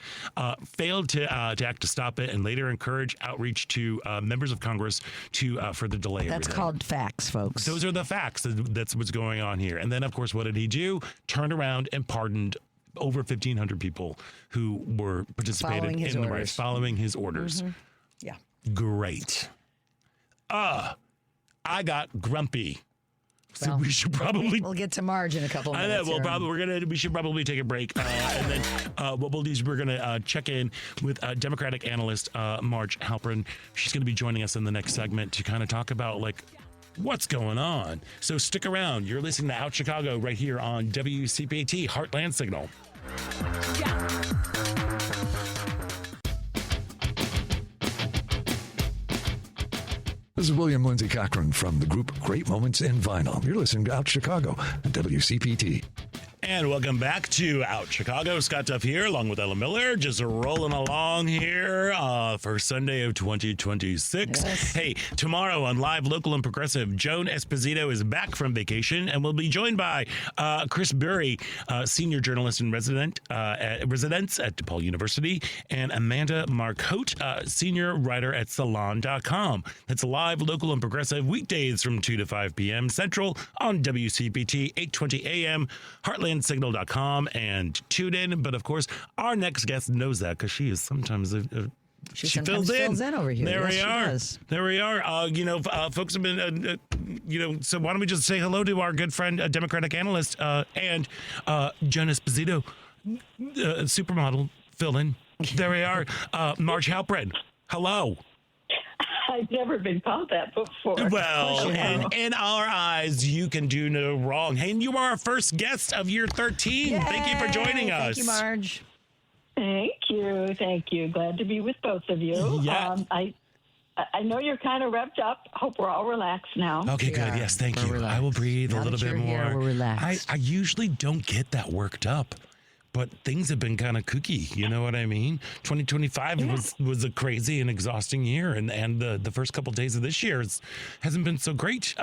failed to act to stop it, and later encouraged outreach to members of Congress to further delay That's everything. called facts, folks. Those are the facts. That's what's going on here. And then, of course, what did he do? Turned around and pardoned over 1,500 people who were participating in the riots, following his orders. Mm-hmm. Yeah. Great. I got grumpy. So we should probably. We'll get to Marj in a couple of minutes. We should probably take a break, and then what we'll do is we're gonna check in with Democratic analyst Marj Halperin. She's gonna be joining us in the next segment to kind of talk about what's going on. So stick around. You're listening to Out Chicago right here on WCPT Heartland Signal. This is William Lindsay Cochran from the group Great Moments in Vinyl. You're listening to Out Chicago on WCPT. And welcome back to Out Chicago. Scott Duff here, along with Ella Miller, just rolling along here for Sunday of 2026. Yes. Hey, tomorrow on Live, Local, and Progressive, Joan Esposito is back from vacation, and we'll be joined by Chris Bury, senior journalist and residence at DePaul University, and Amanda Marcotte, senior writer at Salon.com. That's Live, Local, and Progressive, weekdays from 2 to 5 p.m. Central on WCPT, 820 a.m., HeartlandSignal.com, and tune in. But of course, our next guest knows that because she is sometimes she fills in over here. There yes, we are. Does. There we are. Folks have been, so why don't we just say hello to our good friend, Democratic analyst, and Joan Esposito, supermodel fill-in. There we are. Marj Halperin. Hello. I've never been called that before. Well, and in our eyes, you can do no wrong. Hey, and you are our first guest of year 13. Yay! Thank you for joining us. Thank you, Marj. Thank you. Glad to be with both of you. Yeah. I know you're kind of revved up. Hope we're all relaxed now. Okay, good. Yes, thank you. Relaxed. I will breathe Now a little that bit you're more. here, we're relaxed. I usually don't get that worked up, but things have been kind of kooky. You know what I mean? 2025 was a crazy and exhausting year, and the first couple days of this year hasn't been so great.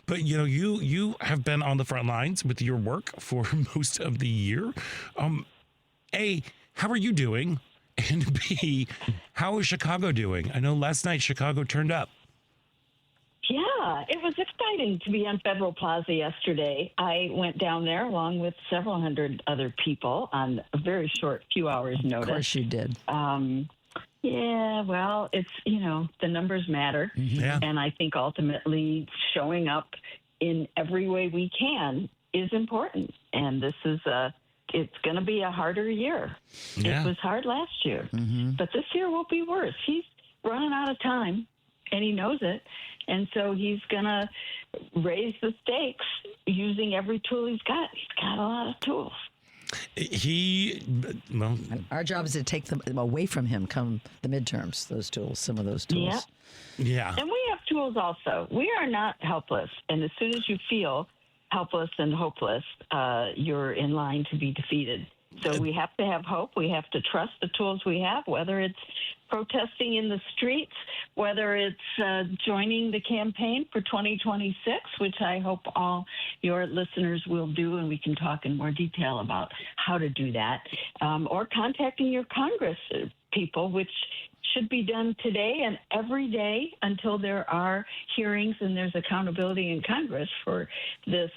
But you have been on the front lines with your work for most of the year. A, how are you doing? And B, how is Chicago doing? I know last night Chicago turned up. Yeah, it was exciting to be on Federal Plaza yesterday. I went down there along with several hundred other people on a very short few hours notice. Of course you did. Yeah, well, it's, the numbers matter. Mm-hmm. Yeah. And I think ultimately showing up in every way we can is important. And this is it's going to be a harder year. Yeah. It was hard last year, but this year will be worse. He's running out of time, and he knows it. And so he's going to raise the stakes using every tool he's got. He's got a lot of tools. And our job is to take them away from him come the midterms, some of those tools. Yeah. And we have tools also. We are not helpless. And as soon as you feel helpless and hopeless, you're in line to be defeated. So we have to have hope. We have to trust the tools we have, whether it's protesting in the streets, whether it's joining the campaign for 2026, which I hope all your listeners will do, and we can talk in more detail about how to do that, or contacting your Congress people, which should be done today and every day until there are hearings and there's accountability in Congress for this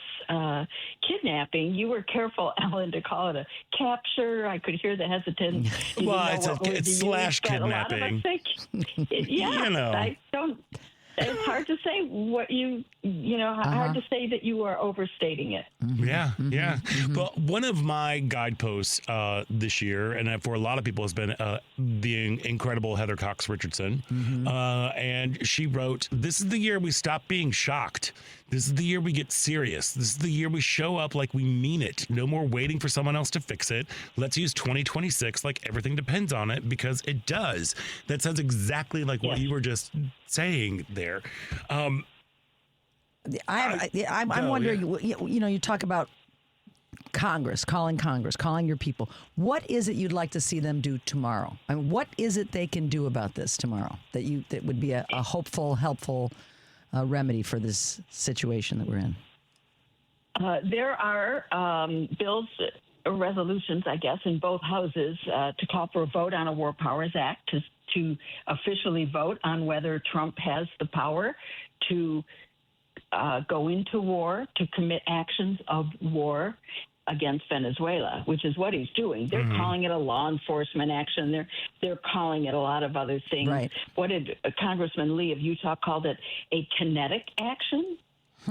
kidnapping. You were careful, Ellen, to call it a capture. I could hear the hesitance. Well, it's slash kidnapping. I don't. It's hard to say what hard to say that you are overstating it. Yeah. But one of my guideposts this year, and for a lot of people, has been the incredible Heather Cox Richardson. And she wrote, "This is the year we stop being shocked. This is the year we get serious. This is the year we show up like we mean it. No more waiting for someone else to fix it. Let's use 2026 like everything depends on it, because it does. That sounds exactly like what you were just saying there. I'm wondering, you talk about Congress, calling your people. What is it you'd like to see them do tomorrow? I mean, what is it they can do about this tomorrow that would be a hopeful, helpful remedy for this situation that we're in? There are bills or resolutions, I guess, in both houses to call for a vote on a War Powers Act to officially vote on whether Trump has the power to go into war, to commit actions of war against Venezuela, which is what he's doing. They're calling it a law enforcement action. They're calling it a lot of other things. Right. What did Congressman Lee of Utah called it? A kinetic action?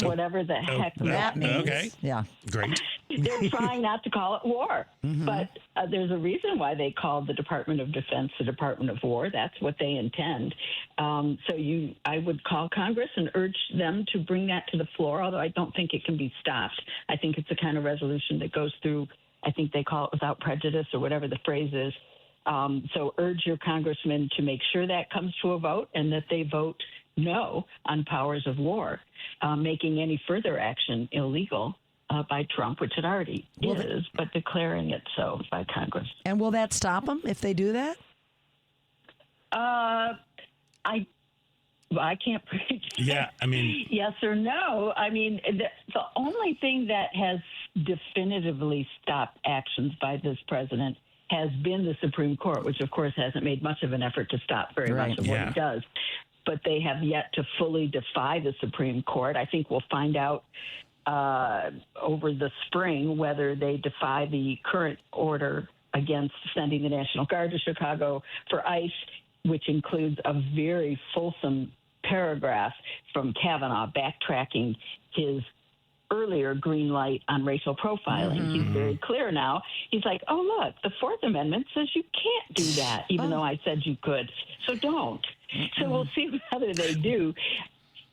Whatever the heck that means. Okay. Yeah. Great. They're trying not to call it war. But there's a reason why they called the Department of Defense the Department of War. That's what they intend. I would call Congress and urge them to bring that to the floor, although I don't think it can be stopped. I think it's the kind of resolution that goes through, I think they call it without prejudice or whatever the phrase is. So urge your congressman to make sure that comes to a vote and that they vote no on powers of war, making any further action illegal by Trump, which it already is, but declaring it so by Congress. And will that stop them if they do that? I can't predict. Yeah, I mean, yes or no. I mean, the only thing that has definitively stopped actions by this president has been the Supreme Court, which of course hasn't made much of an effort to stop very much of what he does. But they have yet to fully defy the Supreme Court. I think we'll find out over the spring whether they defy the current order against sending the National Guard to Chicago for ICE, which includes a very fulsome paragraph from Kavanaugh backtracking his earlier green light on racial profiling. He's very clear now. He's like, oh, look, the Fourth Amendment says you can't do that, even though I said you could. So don't. So we'll see whether they do.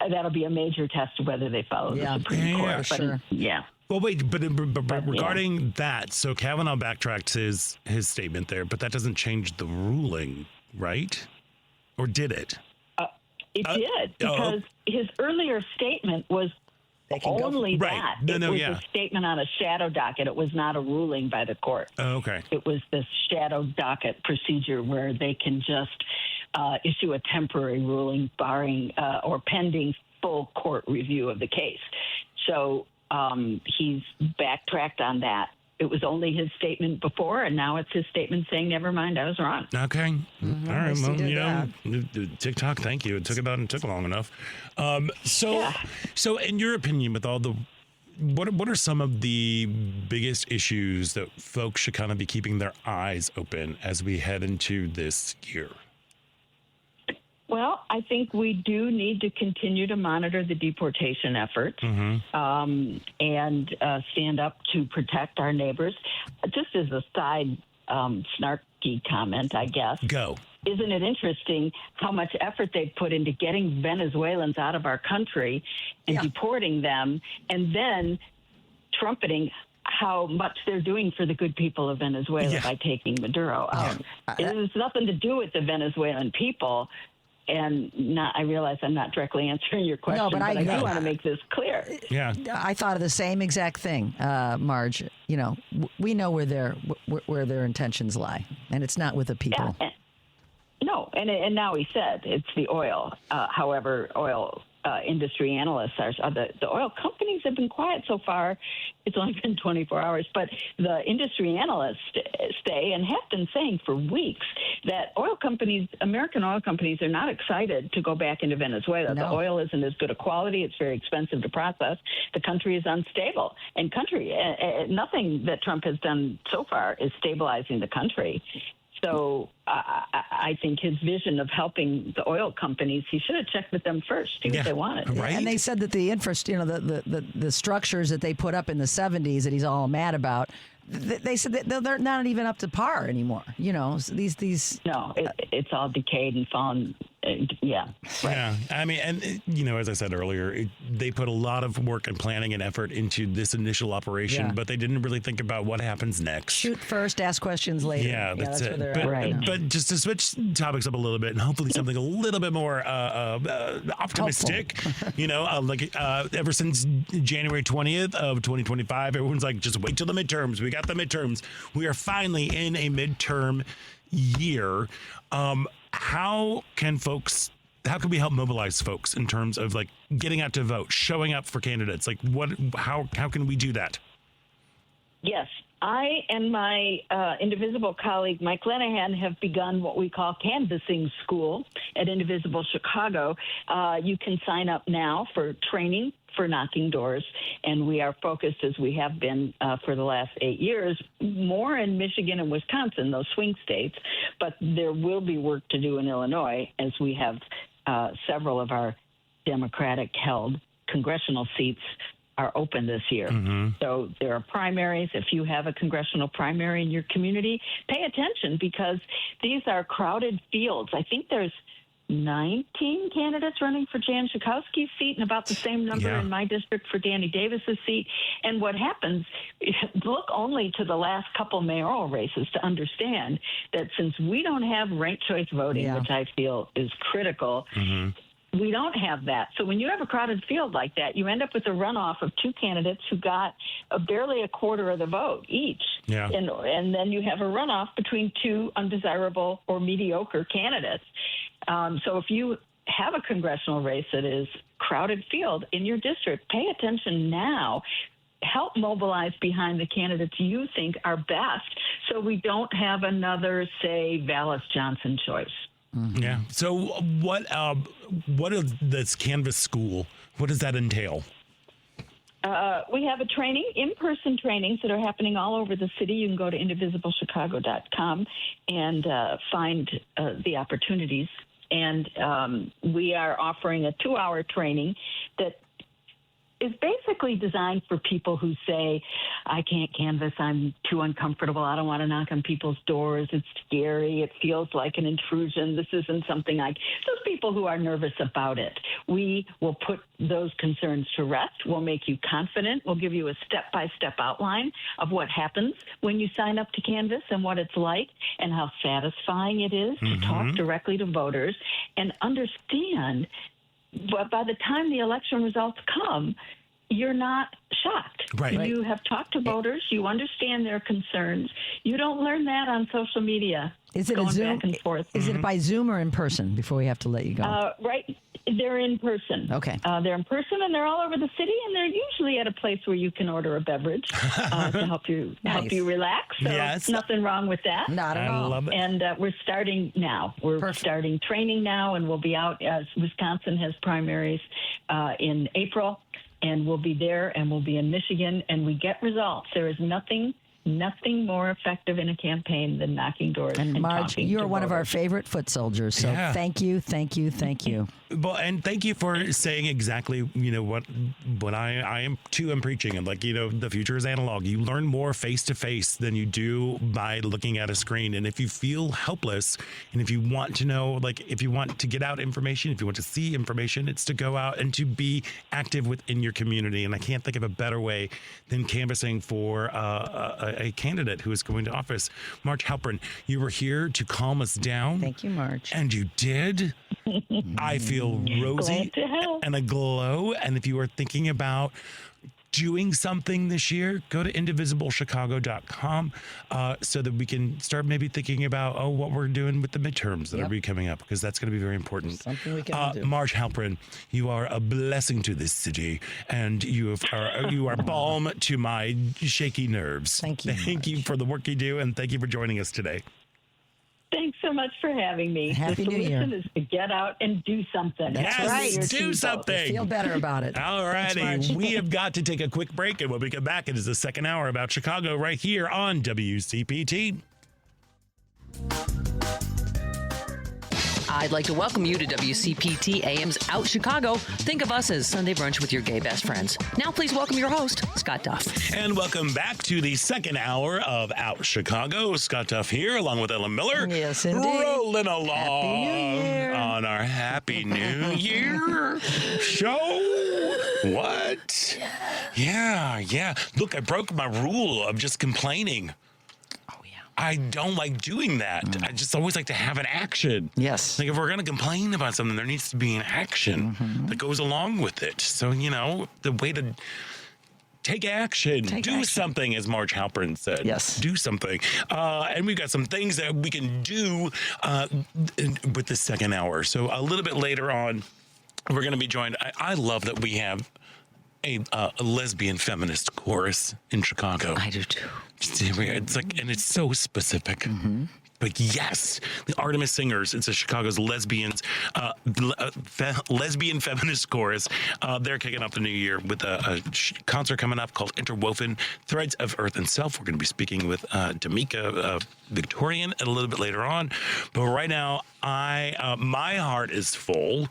That'll be a major test of whether they follow the Supreme Court. Yeah, sure. Well, wait, but regarding that, so Kavanaugh backtracked his statement there, but that doesn't change the ruling, right? Or did it? It did, because his earlier statement was only that. It was a statement on a shadow docket. It was not a ruling by the court. Oh, okay. It was this shadow docket procedure where they can just issue a temporary ruling barring or pending full court review of the case. So he's backtracked on that. It was only his statement before, and now it's his statement saying, never mind, I was wrong. Okay. All right. Well, TikTok, thank you. It took long enough. So in your opinion, with all the, what are some of the biggest issues that folks should kind of be keeping their eyes open as we head into this year? Well, I think we do need to continue to monitor the deportation efforts and stand up to protect our neighbors. Just as a side snarky comment, I guess. Go. Isn't it interesting how much effort they've put into getting Venezuelans out of our country and deporting them, and then trumpeting how much they're doing for the good people of Venezuela by taking Maduro out. It has nothing to do with the Venezuelan people. And I realize I'm not directly answering your question, but I do want to make this clear. Yeah, I thought of the same exact thing, Marge. You know, we know where their intentions lie, and it's not with the people. Yeah, and now he said it's the oil. However, oil industry analysts are the oil companies have been quiet so far. It's only been 24 hours, but the industry analysts say and have been saying for weeks that American oil companies are not excited to go back into Venezuela. No. The oil isn't as good a quality. It's very expensive to process. The country is unstable, and nothing that Trump has done so far is stabilizing the country. So I think his vision of helping the oil companies, he should have checked with them first, see what they wanted. Right. And they said that the the structures that they put up in the 70s that he's all mad about, they said that they're not even up to par anymore. You know, these. No, it's all decayed and fallen Yeah. Right. Yeah. I mean, and, you know, as I said earlier, they put a lot of work and planning and effort into this initial operation, but they didn't really think about what happens next. Shoot first, ask questions later. Yeah, that's it. Where they're at. But just to switch topics up a little bit and hopefully something a little bit more optimistic, you know, ever since January 20th of 2025, everyone's like, just wait till the midterms. We got the midterms. We are finally in a midterm year. How can we help mobilize folks in terms of like getting out to vote, showing up for candidates? Like how can we do that? Yes. I and my Indivisible colleague, Mike Lenahan, have begun what we call canvassing school at Indivisible Chicago. You can sign up now for training for knocking doors, and we are focused, as we have been for the last 8 years, more in Michigan and Wisconsin, those swing states, but there will be work to do in Illinois, as we have several of our Democratic-held congressional seats are open this year. So there are primaries. If you have a congressional primary in your community, pay attention, because these are crowded fields. I think there's 19 candidates running for Jan Schakowsky's seat and about the same number in my district for Danny Davis's seat. And what happens, look only to the last couple mayoral races to understand that since we don't have ranked choice voting, which I feel is critical, we don't have that. So when you have a crowded field like that, you end up with a runoff of two candidates who got barely a quarter of the vote each. Yeah. And then you have a runoff between two undesirable or mediocre candidates. So if you have a congressional race that is crowded field in your district, pay attention now. Help mobilize behind the candidates you think are best, so we don't have another, say, Vallis Johnson choice. Yeah. So what is this Canvas School? What does that entail? We have in-person trainings that are happening all over the city. You can go to indivisiblechicago.com and find the opportunities. And we are offering a 2-hour training that is basically designed for people who say, I can't canvass, I'm too uncomfortable, I don't want to knock on people's doors, it's scary, it feels like an intrusion, this isn't something those people who are nervous about it. We will put those concerns to rest. We'll make you confident. We'll give you a step-by-step outline of what happens when you sign up to canvass and what it's like and how satisfying it is to talk directly to voters and understand. But by the time the election results come, you're not shocked. Right. You have talked to voters. You understand their concerns. You don't learn that on social media. Is it going a Zoom? Back and forth. Is it by Zoom or in person? Before we have to let you go. Right. They're in person. Okay. They're in person, and they're all over the city, and they're usually at a place where you can order a beverage to help you relax. So nothing wrong with that. Not at all. I love it. And we're starting now. We're starting training now, and we'll be out as Wisconsin has primaries in April, and we'll be there, and we'll be in Michigan, and we get results. There is nothing more effective in a campaign than knocking doors and Marj, talking you're to one of our voters. favorite foot soldiers. So thank you. Well, and thank you for saying exactly, what I am too am preaching. And the future is analog. You learn more face to face than you do by looking at a screen. And if you feel helpless, and if you want to know, if you want to get out information, if you want to see information, it's to go out and to be active within your community. And I can't think of a better way than canvassing for a candidate who is going to office. Marj Halperin, you were here to calm us down. Thank you, Marj. And you did. I feel rosy and aglow. And if you are thinking about doing something this year, go to indivisiblechicago.com so that we can start maybe thinking about what we're doing with the midterms that are coming up, because that's going to be very important. Something we can do. Marj Halperin, you are a blessing to this city, and you are balm to my shaky nerves. Thank you. Thank you for the work you do, and thank you for joining us today. Thanks so much for having me. Happy the New Year. solution is to get out and do something. That's right. Do something. Feel better about it. All righty. We have got to take a quick break, and when we come back, it is the second hour about Chicago right here on WCPT. I'd like to welcome you to WCPT AM's Out Chicago. Think of us as Sunday brunch with your gay best friends. Now please welcome your host, Scott Duff. And welcome back to the second hour of Out Chicago. Scott Duff here, along with Ellen Miller. Yes, indeed. Rolling along Happy New Year. on our Happy New Year show. What? Yeah. Look, I broke my rule of just complaining. I don't like doing that. I just always like to have an action. Yes. Like if we're going to complain about something, there needs to be an action that goes along with it. So, the way to take action, do something, as Marj Halperin said. Yes. Do something. And we've got some things that we can do with the second hour. So a little bit later on, we're going to be joined. I love that we have a lesbian feminist chorus in Chicago. I do too. It's like, and it's so specific. But yes, the Artemis Singers, it's a Chicago's lesbian feminist chorus. They're kicking off the new year with a concert coming up called Interwoven Threads of Earth and Self. We're going to be speaking with Damika Victorian a little bit later on. But right now, my heart is full,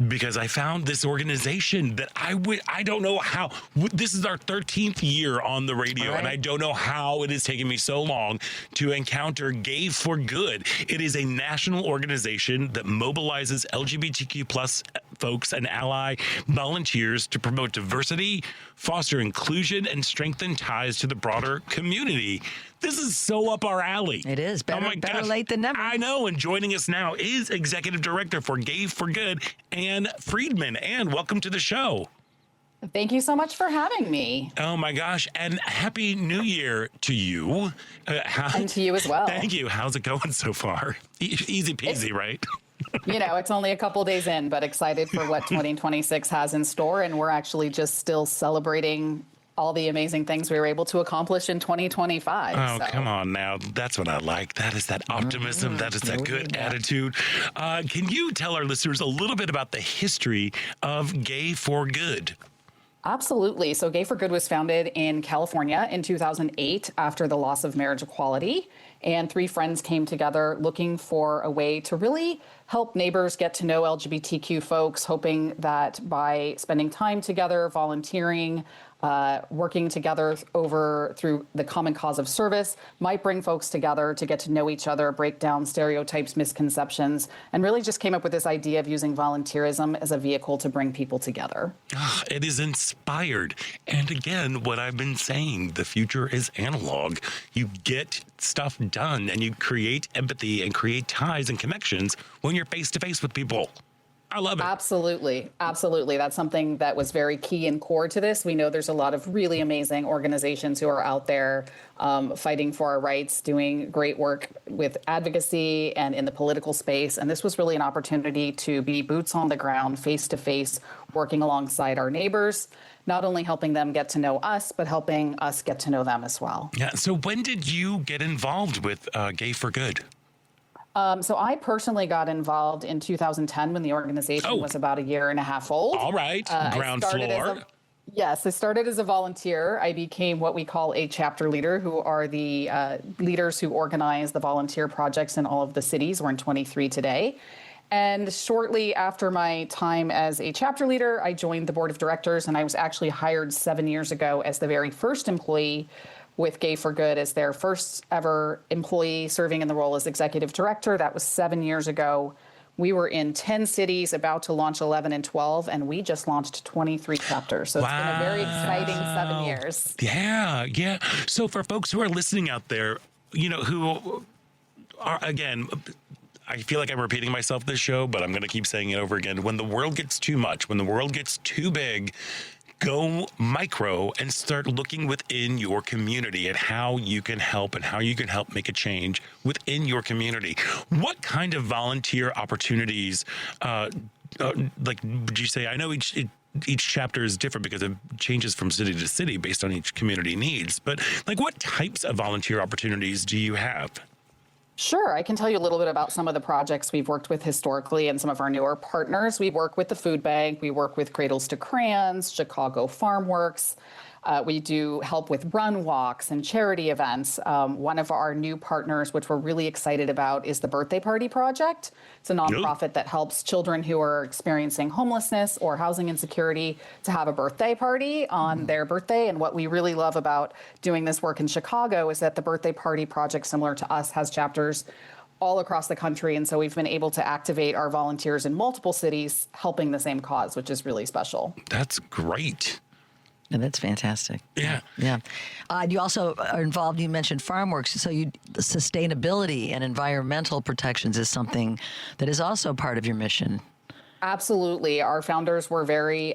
because I found this organization that I don't know how. This is our 13th year on the radio, and I don't know how it has taken me so long to encounter Gay for Good. It is a national organization that mobilizes LGBTQ plus folks and ally volunteers to promote diversity, foster inclusion, and strengthen ties to the broader community. This is so up our alley. It is. Better late than never. I know. And joining us now is Executive Director for Gay for Good, Ann Friedman. Ann, welcome to the show. Thank you so much for having me. Oh, my gosh. And Happy New Year to you. And to you as well. Thank you. How's it going so far? Easy peasy, right? It's only a couple days in, but excited for what 2026 has in store. And we're actually just still celebrating all the amazing things we were able to accomplish in 2025. Oh, come on now. That's what I like. That is that optimism. That is that good attitude. Can you tell our listeners a little bit about the history of Gay for Good? Absolutely. So Gay for Good was founded in California in 2008 after the loss of marriage equality. And three friends came together looking for a way to really help neighbors get to know LGBTQ folks, hoping that by spending time together, volunteering, working together through the common cause of service might bring folks together to get to know each other, break down stereotypes, misconceptions, and really just came up with this idea of using volunteerism as a vehicle to bring people together. It is inspired. And again, what I've been saying, the future is analog. You get stuff done and you create empathy and create ties and connections when you're face to face with people. I love it. Absolutely. That's something that was very key and core to this. We know there's a lot of really amazing organizations who are out there fighting for our rights, doing great work with advocacy and in the political space. And this was really an opportunity to be boots on the ground, face to face, working alongside our neighbors, not only helping them get to know us, but helping us get to know them as well. Yeah. So when did you get involved with Gay for Good? So I personally got involved in 2010 when the organization was about a year and a half old. All right. Ground floor. Yes, I started as a volunteer. I became what we call a chapter leader, who are the leaders who organize the volunteer projects in all of the cities. We're in 23 today. And shortly after my time as a chapter leader, I joined the board of directors, and I was actually hired 7 years ago as the very first employee with Gay for Good as their first ever employee serving in the role as executive director. That was 7 years ago. We were in 10 cities, about to launch 11 and 12, and we just launched 23 chapters. So it's been a very exciting 7 years. Yeah. So for folks who are listening out there, who are, again, I feel like I'm repeating myself this show, but I'm going to keep saying it over again. When the world gets too much, when the world gets too big, go micro and start looking within your community at how you can help and how you can help make a change within your community. What kind of volunteer opportunities, would you say? I know each chapter is different because it changes from city to city based on each community needs, but what types of volunteer opportunities do you have? Sure. I can tell you a little bit about some of the projects we've worked with historically and some of our newer partners. We work with the food bank. We work with Cradles to Crayons, Chicago Farm Works. We do help with run walks and charity events. One of our new partners, which we're really excited about, is the Birthday Party Project. It's a nonprofit that helps children who are experiencing homelessness or housing insecurity to have a birthday party on their birthday. And what we really love about doing this work in Chicago is that the Birthday Party Project, similar to us, has chapters all across the country. And so we've been able to activate our volunteers in multiple cities helping the same cause, which is really special. That's great. And that's fantastic. Yeah. Yeah. You also are involved, you mentioned FarmWorks, so sustainability and environmental protections is something that is also part of your mission. Absolutely. Our founders were very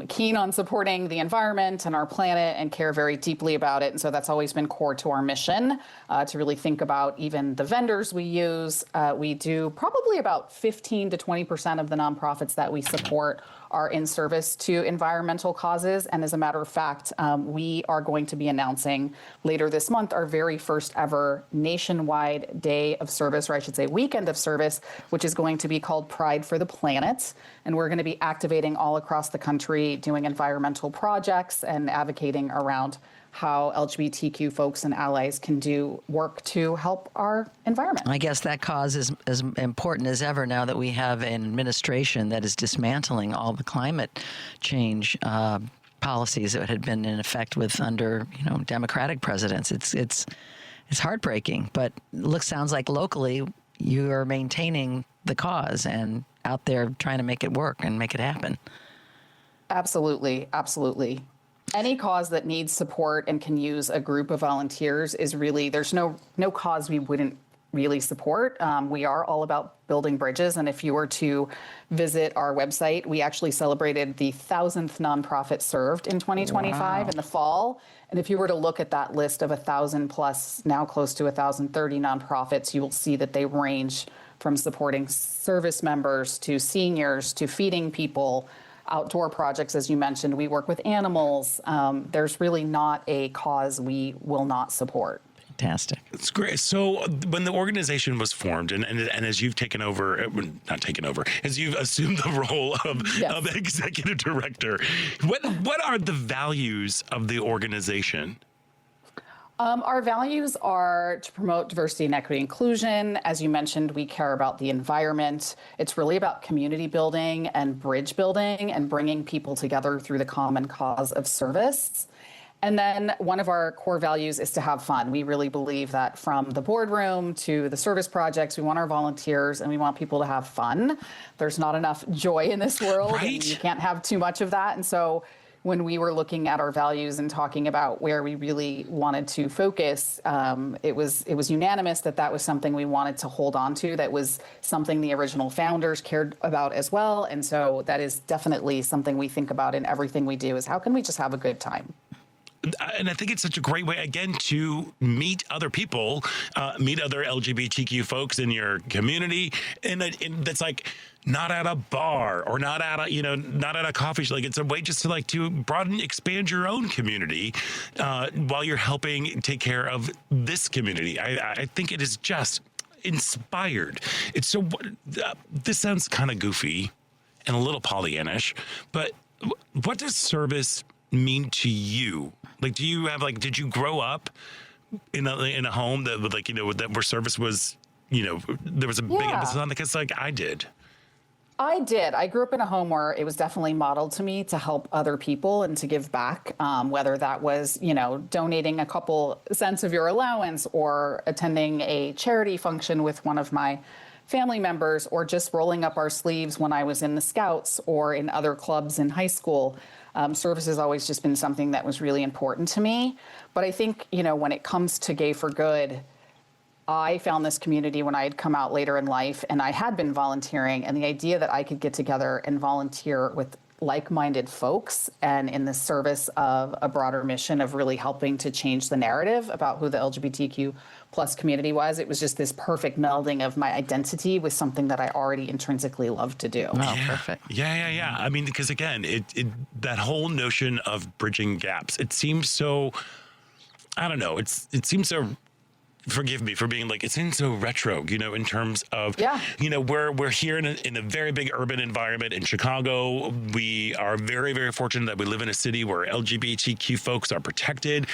keen on supporting the environment and our planet and care very deeply about it. And so that's always been core to our mission, to really think about even the vendors we use. We do probably about 15 to 20% of the nonprofits that we support are in service to environmental causes. And as a matter of fact, we are going to be announcing later this month our very first ever nationwide day of service, or I should say weekend of service, which is going to be called Pride for the Planet. And we're going to be activating all across the country, doing environmental projects and advocating around how LGBTQ folks and allies can do work to help our environment. I guess that cause is as important as ever now that we have an administration that is dismantling all the climate change policies that had been in effect with under Democratic presidents. It's heartbreaking, but sounds like locally you are maintaining the cause and out there trying to make it work and make it happen. Absolutely, absolutely. Any cause that needs support and can use a group of volunteers is really, there's no cause we wouldn't really support. We are all about building bridges. And if you were to visit our website, we actually celebrated the 1,000th nonprofit served in 2025 in the fall. And if you were to look at that list of 1,000 plus, now close to 1,030 nonprofits, you will see that they range from supporting service members to seniors to feeding people, outdoor projects, as you mentioned. We work with animals. There's really not a cause we will not support. Fantastic. It's great. So when the organization was formed and as you've taken over, not taken over, as you've assumed the role of executive director, what are the values of the organization? Our values are to promote diversity and equity inclusion. As you mentioned, we care about the environment. It's really about community building and bridge building and bringing people together through the common cause of service. And then one of our core values is to have fun. We really believe that from the boardroom to the service projects, we want our volunteers and we want people to have fun. There's not enough joy in this world. Right. And you can't have too much of that. And so when we were looking at our values and talking about where we really wanted to focus, it was unanimous that was something we wanted to hold on to. That was something the original founders cared about as well. And so that is definitely something we think about in everything we do, is how can we just have a good time? And I think it's such a great way, again, to meet other people, meet other LGBTQ folks in your community. And that's like not at a bar or not at a coffee shop. Like, it's a way just to broaden, expand your own community while you're helping take care of this community. I think it is just inspired. It's so, this sounds kind of goofy and a little Pollyannish, but what does service mean to you? Like, do you have did you grow up in a home that that where service was, there was a big emphasis on it? Because I did. I did. I grew up in a home where it was definitely modeled to me to help other people and to give back, whether that was, donating a couple cents of your allowance or attending a charity function with one of my family members, or just rolling up our sleeves when I was in the Scouts or in other clubs in high school. Service has always just been something that was really important to me. But I think, when it comes to Gay for Good, I found this community when I had come out later in life and I had been volunteering, and the idea that I could get together and volunteer with like-minded folks and in the service of a broader mission of really helping to change the narrative about who the LGBTQ plus community was. It was just this perfect melding of my identity with something that I already intrinsically love to do. Oh, perfect. Yeah. I mean, because again, that whole notion of bridging gaps, it seems so, I don't know, it seems so forgive me for being like, it seems so retro, in terms of, we're here in a very big urban environment in Chicago. We are very, very fortunate that we live in a city where LGBTQ folks are protected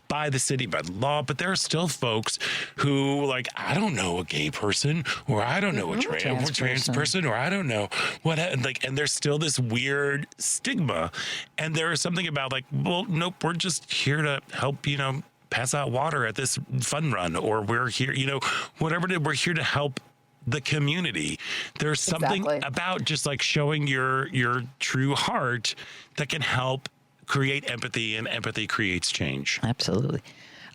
by the city, by the law. But there are still folks who, like, I don't know a gay person, or I don't know a trans person, or I don't know what, and there's still this weird stigma. And there is something about like, well, nope, we're just here to help, pass out water at this fun run, or we're here, whatever it is, we're here to help the community. There's something about just like showing your true heart that can help create empathy, and empathy creates change. Absolutely.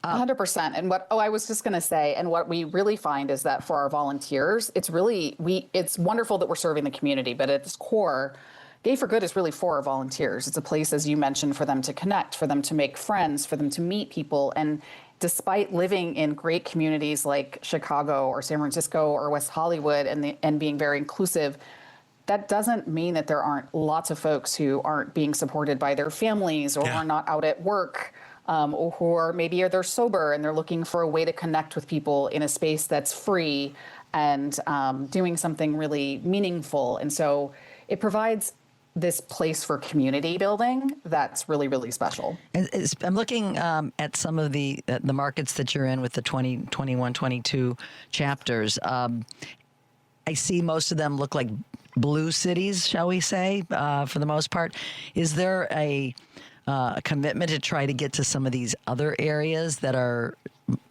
100%. And I was just going to say, and what we really find is that for our volunteers, it's wonderful that we're serving the community, but at its core, Gay for Good is really for our volunteers. It's a place, as you mentioned, for them to connect, for them to make friends, for them to meet people. And despite living in great communities like Chicago or San Francisco or West Hollywood and being very inclusive, that doesn't mean that there aren't lots of folks who aren't being supported by their families, or are not out at work, or maybe they're sober and they're looking for a way to connect with people in a space that's free and doing something really meaningful. And so it provides this place for community building that's really, really special. I'm looking at some of the markets that you're in with the 2021, 22 chapters. I see most of them look like blue cities, shall we say, for the most part. Is there a commitment to try to get to some of these other areas that are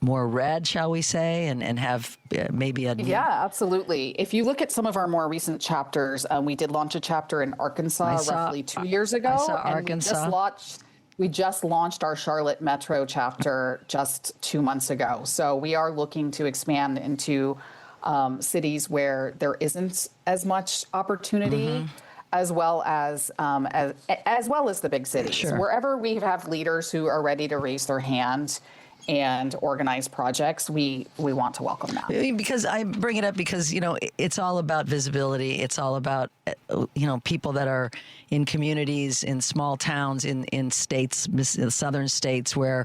more red, shall we say, and have maybe a... Yeah, absolutely. If you look at some of our more recent chapters, we did launch a chapter in Arkansas roughly 2 years ago. I saw Arkansas. We just launched our Charlotte Metro chapter just 2 months ago. So we are looking to expand into cities where there isn't as much opportunity, as well as the big cities. Sure. Wherever we have leaders who are ready to raise their hand and organize projects, we want to welcome them. Because I bring it up because, it's all about visibility. It's all about, people that are in communities, in small towns, in states, southern states where,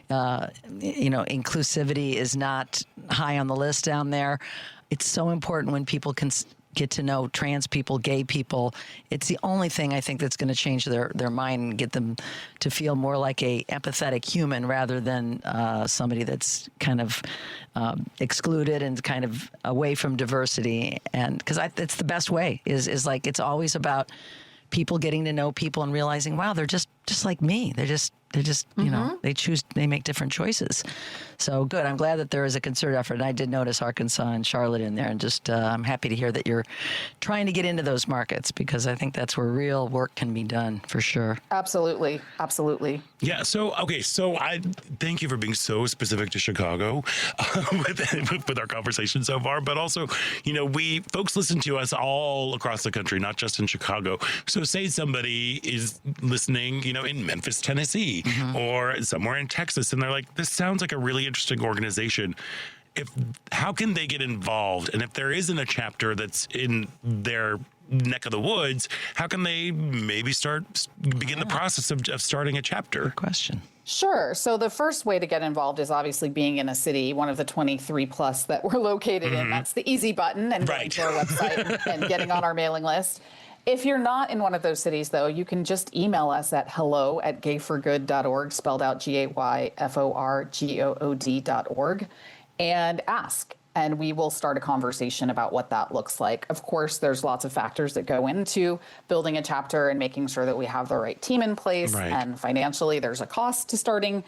inclusivity is not high on the list down there. It's so important when people can get to know trans people, gay people. It's the only thing I think that's going to change their mind and get them to feel more like a empathetic human rather than somebody that's kind of excluded and kind of away from diversity. And because it's the best way is like, it's always about people getting to know people and realizing, wow, they're just like me. They're just they make different choices. So good. I'm glad that there is a concerted effort. And I did notice Arkansas and Charlotte in there. And just I'm happy to hear that you're trying to get into those markets, because I think that's where real work can be done for sure. Absolutely. Absolutely. Yeah. So I thank you for being so specific to Chicago with our conversation so far. But also, folks listen to us all across the country, not just in Chicago. So say somebody is listening, in Memphis, Tennessee, or somewhere in Texas, and they're like, this sounds like a really interesting organization. How can they get involved? And if there isn't a chapter that's in their neck of the woods, how can they maybe begin the process of starting a chapter? Good question. Sure. So the first way to get involved is obviously being in a city, one of the 23 plus that we're located in. That's the easy button, and going to our website and getting on our mailing list. If you're not in one of those cities, though, you can just email us at hello@gayforgood.org, spelled out GAYFORGOOD.org, and ask. And we will start a conversation about what that looks like. Of course, there's lots of factors that go into building a chapter and making sure that we have the right team in place. Right. And financially, there's a cost to starting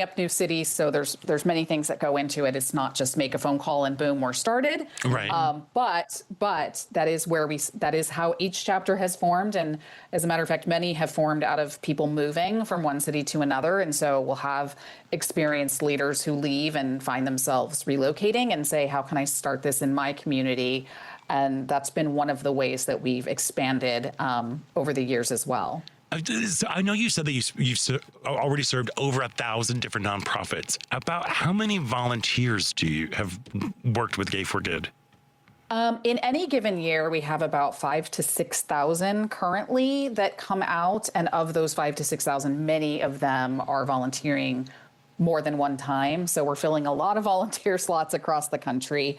up new cities. So there's many things that go into it. It's not just make a phone call and boom, we're started. Right. But that is how each chapter has formed. And as a matter of fact, many have formed out of people moving from one city to another. And so we'll have experienced leaders who leave and find themselves relocating and say, how can I start this in my community? And that's been one of the ways that we've expanded over the years as well. So I know you said that you've already served over 1,000 different nonprofits. About how many volunteers do you have worked with Gay for Good? In any given year, we have about 5,000 to 6,000 currently that come out. And of those 5,000 to 6,000, many of them are volunteering more than one time. So we're filling a lot of volunteer slots across the country.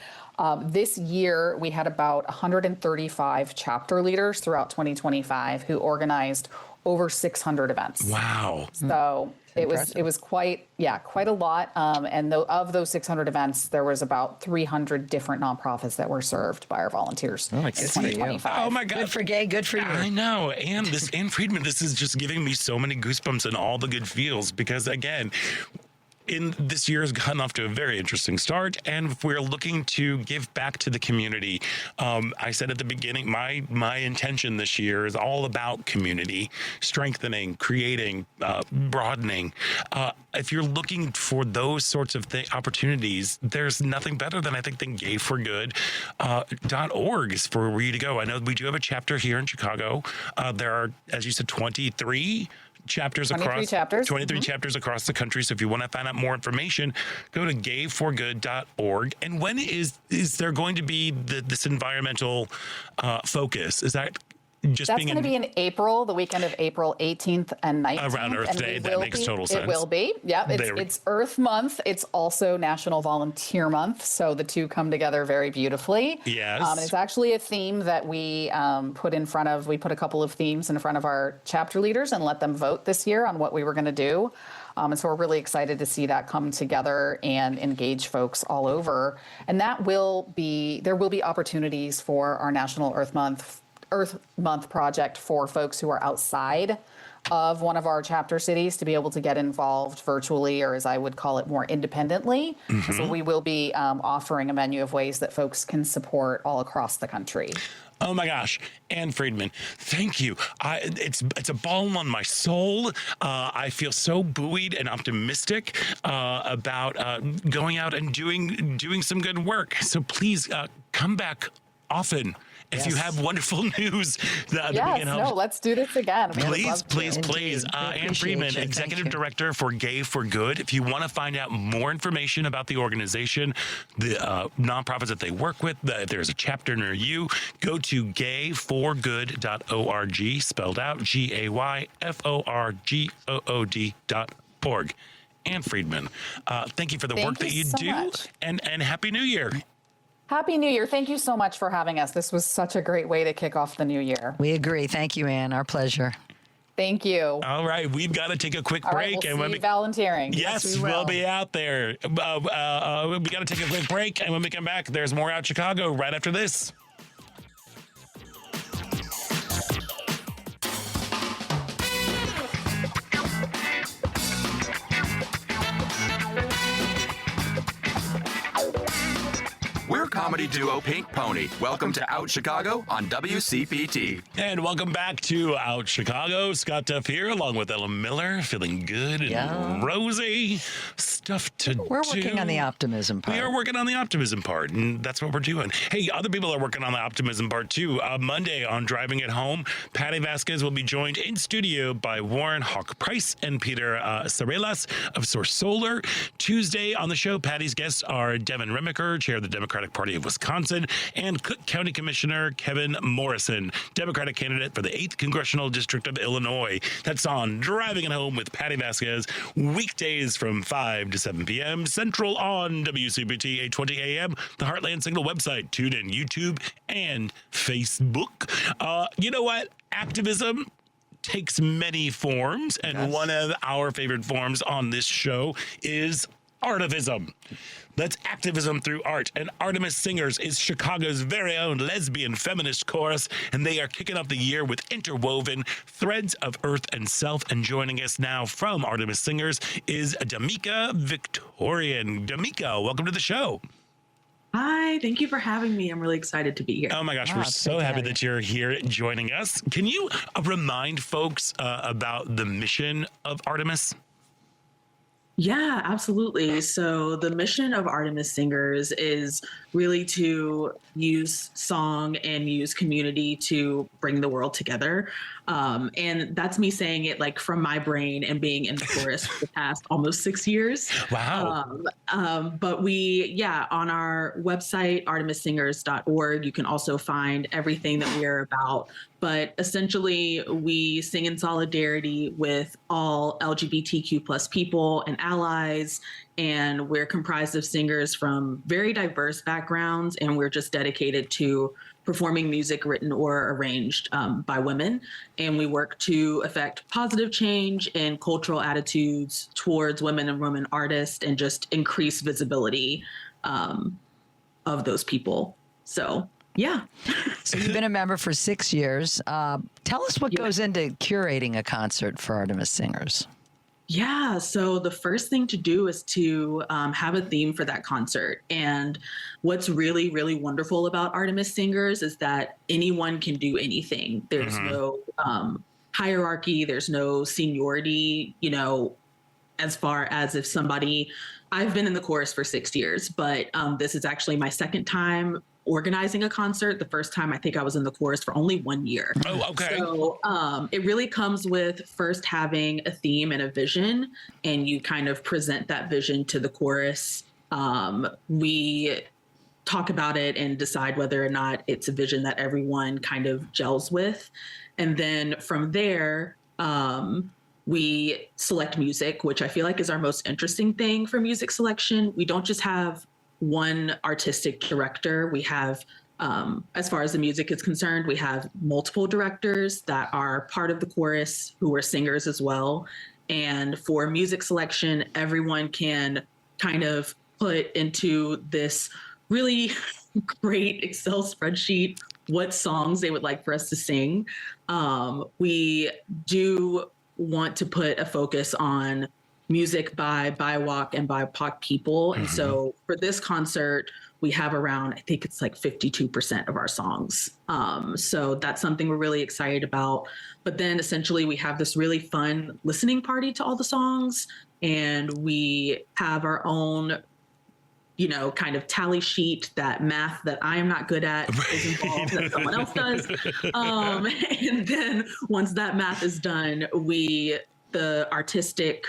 This year, we had about 135 chapter leaders throughout 2025 who organized over 600 events. Wow. So it was quite a lot. And of those 600 events, there was about 300 different nonprofits that were served by our volunteers in 2025. Oh my God. Good for Gay, good for you. I know. And Ann Friedman, this is just giving me so many goosebumps and all the good feels because, again, this year has gotten off to a very interesting start, and if we're looking to give back to the community, I said at the beginning, my intention this year is all about community, strengthening, creating, broadening. If you're looking for those sorts of opportunities, there's nothing better than gayforgood.org is for where you to go. I know we do have a chapter here in Chicago. There are, as you said, 23 chapters 23 chapters across the country. So if you want to find out more information, go to gayforgood.org. And when is there going to be this environmental focus? Is that just That's going to be in April, the weekend of April 18th and 19th. Around Earth Day. That makes total sense. It will be. Yeah, it's Earth Month. It's also National Volunteer Month. So the two come together very beautifully. Yes. And it's actually a theme that we put a couple of themes in front of our chapter leaders and let them vote this year on what we were going to do. And so we're really excited to see that come together and engage folks all over. And there will be opportunities for our National Earth Month project for folks who are outside of one of our chapter cities to be able to get involved virtually, or as I would call it, more independently. Mm-hmm. So we will be offering a menu of ways that folks can support all across the country. Oh my gosh, Ann Friedman, thank you. It's a balm on my soul. I feel so buoyed and optimistic about going out and doing some good work. So please come back often. If you have wonderful news that we can help. Let's do this again. Please. Ann Friedman, Executive Director for Gay for Good. If you want to find out more information about the organization, the nonprofits that they work with, if there's a chapter near you, go to gayforgood.org, spelled out GAYFORGOOD.org. Ann Friedman, thank you for the work that you do, much. and Happy New Year. Happy New Year. Thank you so much for having us. This was such a great way to kick off the new year. We agree. Thank you, Ann. Our pleasure. Thank you. All right. We've got to take a quick break. All right, we'll see volunteering. Yes, we'll be out there. We got to take a quick break. And when we come back, there's more Out Chicago right after this. We're comedy duo Pink Pony. Welcome to Out Chicago on WCPT. And welcome back to Out Chicago. Scott Duff here, along with Ellen Miller, feeling good and rosy. Stuff to do. We're working on the optimism part. We are working on the optimism part, and that's what we're doing. Hey, other people are working on the optimism part, too. Monday on Driving It Home, Patty Vasquez will be joined in studio by Warren Hawk-Price and Peter Sarelas of Source Solar. Tuesday on the show, Patty's guests are Devin Remiker, chair of the Democratic Party of Wisconsin, and Cook County Commissioner Kevin Morrison, Democratic candidate for the 8th Congressional District of Illinois. That's on Driving It Home with Patty Vasquez, weekdays from 5 to 7 p.m. Central on WCPT 820 a.m., the Heartland Signal website, TuneIn, YouTube, and Facebook. You know what? Activism takes many forms, and one of our favorite forms on this show is artivism. That's activism through art. And Artemis Singers is Chicago's very own lesbian feminist chorus, and they are kicking off the year with interwoven threads of earth and self. And joining us now from Artemis Singers is Damika Victorian. Damika, welcome to the show. Hi, thank you for having me. I'm really excited to be here. Oh my gosh, we're so happy that you're here joining us. Can you remind folks about the mission of Artemis? Yeah, absolutely. So the mission of Artemis Singers is really to use song and use community to bring the world together. And that's me saying it like from my brain and being in the chorus for the past almost 6 years. Wow. But on our website, artemissingers.org, you can also find everything that we are about. But essentially, we sing in solidarity with all LGBTQ plus people and allies, and we're comprised of singers from very diverse backgrounds, and we're just dedicated to performing music written or arranged by women. And we work to affect positive change in cultural attitudes towards women and women artists and just increase visibility of those people. So, yeah. So you've been a member for 6 years. Tell us what goes into curating a concert for Artemis Singers. Yeah, so the first thing to do is to have a theme for that concert. And what's really, really wonderful about Artemis Singers is that anyone can do anything. There's no hierarchy, there's no seniority, you know, as far as if somebody, I've been in the chorus for 6 years, but this is actually my second time organizing a concert. The first time I think I was in the chorus for only 1 year. Oh, okay. So it really comes with first having a theme and a vision, and you kind of present that vision to the chorus. We talk about it and decide whether or not it's a vision that everyone kind of gels with. And then from there, we select music, which I feel like is our most interesting thing for music selection. We don't just have one artistic director. We have, as far as the music is concerned, we have multiple directors that are part of the chorus who are singers as well. And for music selection, everyone can kind of put into this really great Excel spreadsheet what songs they would like for us to sing. We do want to put a focus on music by BIPOC and BIPOC people. And so for this concert, we have around, I think it's like 52% of our songs. So that's something we're really excited about. But then essentially we have this really fun listening party to all the songs. And we have our own, you know, kind of tally sheet. That math that I am not good at is involved, that someone else does. And then once that math is done, the artistic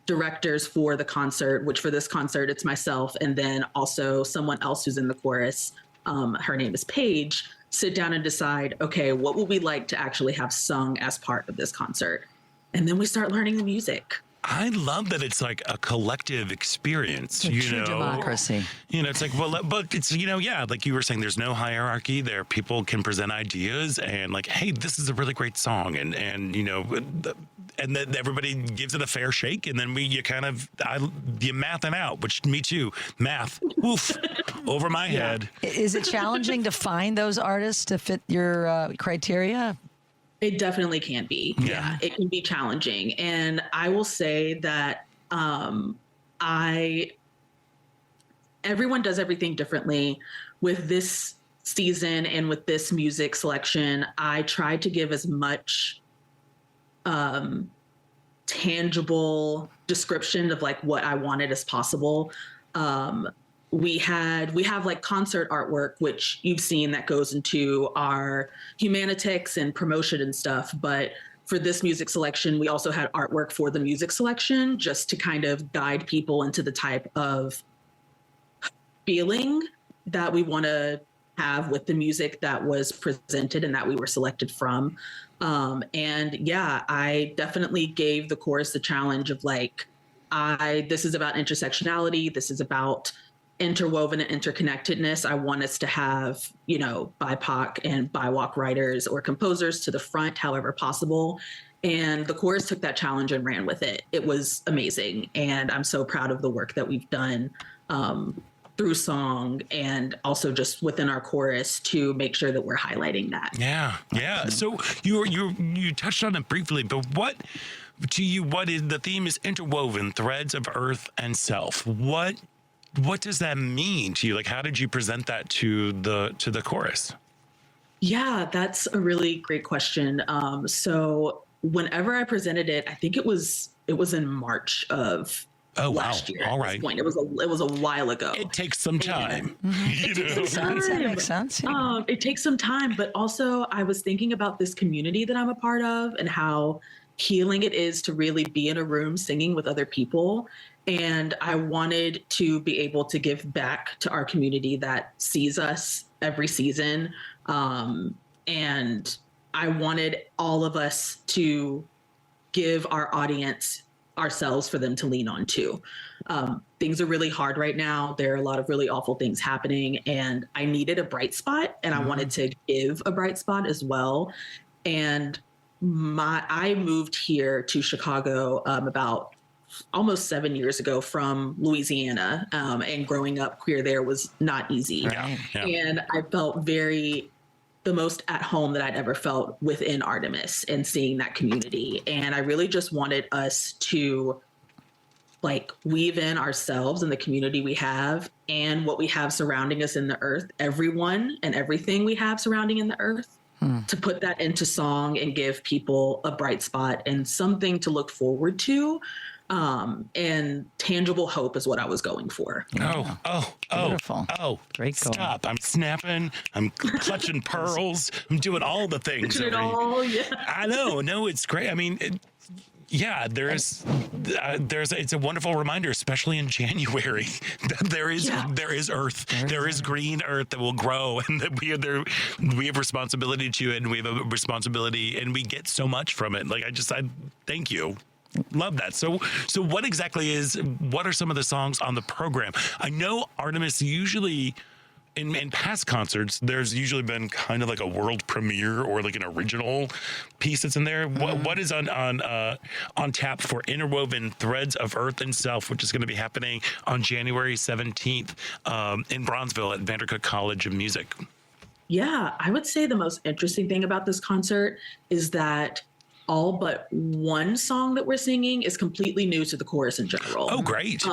directors for the concert, which for this concert, it's myself, and then also someone else who's in the chorus, her name is Paige, sit down and decide, okay, what would we like to actually have sung as part of this concert? And then we start learning the music. I love that it's like a collective experience, True democracy. You know, it's like, well, but it's, you know, yeah, like you were saying, there's no hierarchy there. People can present ideas and like, hey, this is a really great song. And you know, and then everybody gives it a fair shake. And then you math it out, which me too, math, oof, over my head. Is it challenging to find those artists to fit your criteria? It definitely can be. Yeah, it can be challenging. And I will say that everyone does everything differently. With this season and with this music selection, I tried to give as much tangible description of like what I wanted as possible. We have like concert artwork, which you've seen that goes into our humanitics and promotion and stuff. But for this music selection, we also had artwork for the music selection just to kind of guide people into the type of feeling that we want to have with the music that was presented and that we were selected from. And yeah, I definitely gave the chorus the challenge of like, this is about intersectionality. This is about interwoven and interconnectedness. I want us to have, you know, BIPOC and BIWOC writers or composers to the front, however possible. And the chorus took that challenge and ran with it. It was amazing. And I'm so proud of the work that we've done through song and also just within our chorus to make sure that we're highlighting that. Yeah. So you touched on it briefly, but what is the theme is interwoven threads of earth and self. What does that mean to you? Like, how did you present that to the chorus? Yeah, that's a really great question. So whenever I presented it, I think it was in March of last year. All at right. This point. It was a while ago. It takes some time. It makes sense. Yeah. It takes some time, but also I was thinking about this community that I'm a part of and how healing it is to really be in a room singing with other people. And I wanted to be able to give back to our community that sees us every season. And I wanted all of us to give our audience ourselves for them to lean on too. Things are really hard right now. There are a lot of really awful things happening, and I needed a bright spot, and I wanted to give a bright spot as well. And I moved here to Chicago about almost 7 years ago from Louisiana, and growing up queer there was not easy. Yeah. And I felt the most at home that I'd ever felt within Artemis and seeing that community. And I really just wanted us to like weave in ourselves and the community we have and what we have surrounding us in the earth, everyone and everything we have surrounding in the earth, to put that into song and give people a bright spot and something to look forward to. And tangible hope is what I was going for. Beautiful. Great goal. Stop. I'm snapping. I'm clutching pearls. I'm doing all the things. I know. No, it's great. I mean, it's a wonderful reminder, especially in January, that there is earth, there is green earth that will grow, and that we have responsibility to it, and we have a responsibility, and we get so much from it. Like I thank you. Love that. So what are some of the songs on the program? I know Artemis usually in past concerts, there's usually been kind of like a world premiere or like an original piece that's in there. What is on tap for Interwoven Threads of Earth and Self, which is going to be happening on January 17th in Bronzeville at Vandercook College of Music? Yeah, I would say the most interesting thing about this concert is that all but one song that we're singing is completely new to the chorus in general. Oh, great.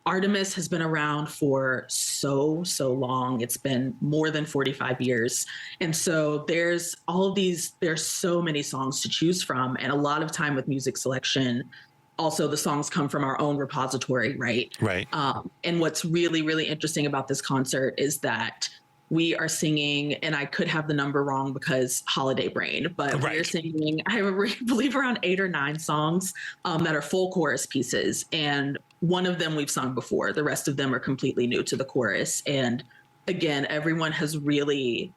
Artemis has been around for so long. It's been more than 45 years. And so there's so many songs to choose from, and a lot of time with music selection. Also, the songs come from our own repository, right? Right. And what's really, really interesting about this concert is that we are singing, and I could have the number wrong because holiday brain, but we're singing, I believe around 8 or 9 songs that are full chorus pieces. And one of them we've sung before. The rest of them are completely new to the chorus. And again, everyone has really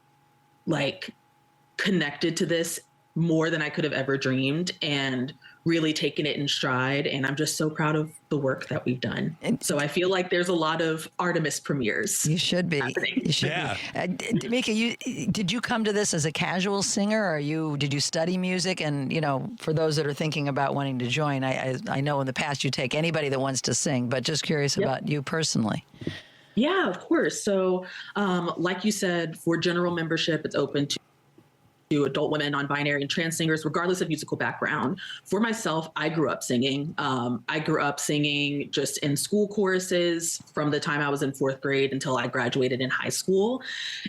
connected to this more than I could have ever dreamed, and really taken it in stride. And I'm just so proud of the work that we've done. And so I feel like there's a lot of Artemis premieres. You should be. Happening. You should be. Damika, did you come to this as a casual singer, or did you study music? And, for those that are thinking about wanting to join, I know in the past you take anybody that wants to sing, but just curious about you personally. Yeah, of course. So like you said, for general membership, it's open to adult women, non-binary, and trans singers, regardless of musical background. For myself, I grew up singing. I grew up singing just in school choruses from the time I was in 4th grade until I graduated in high school.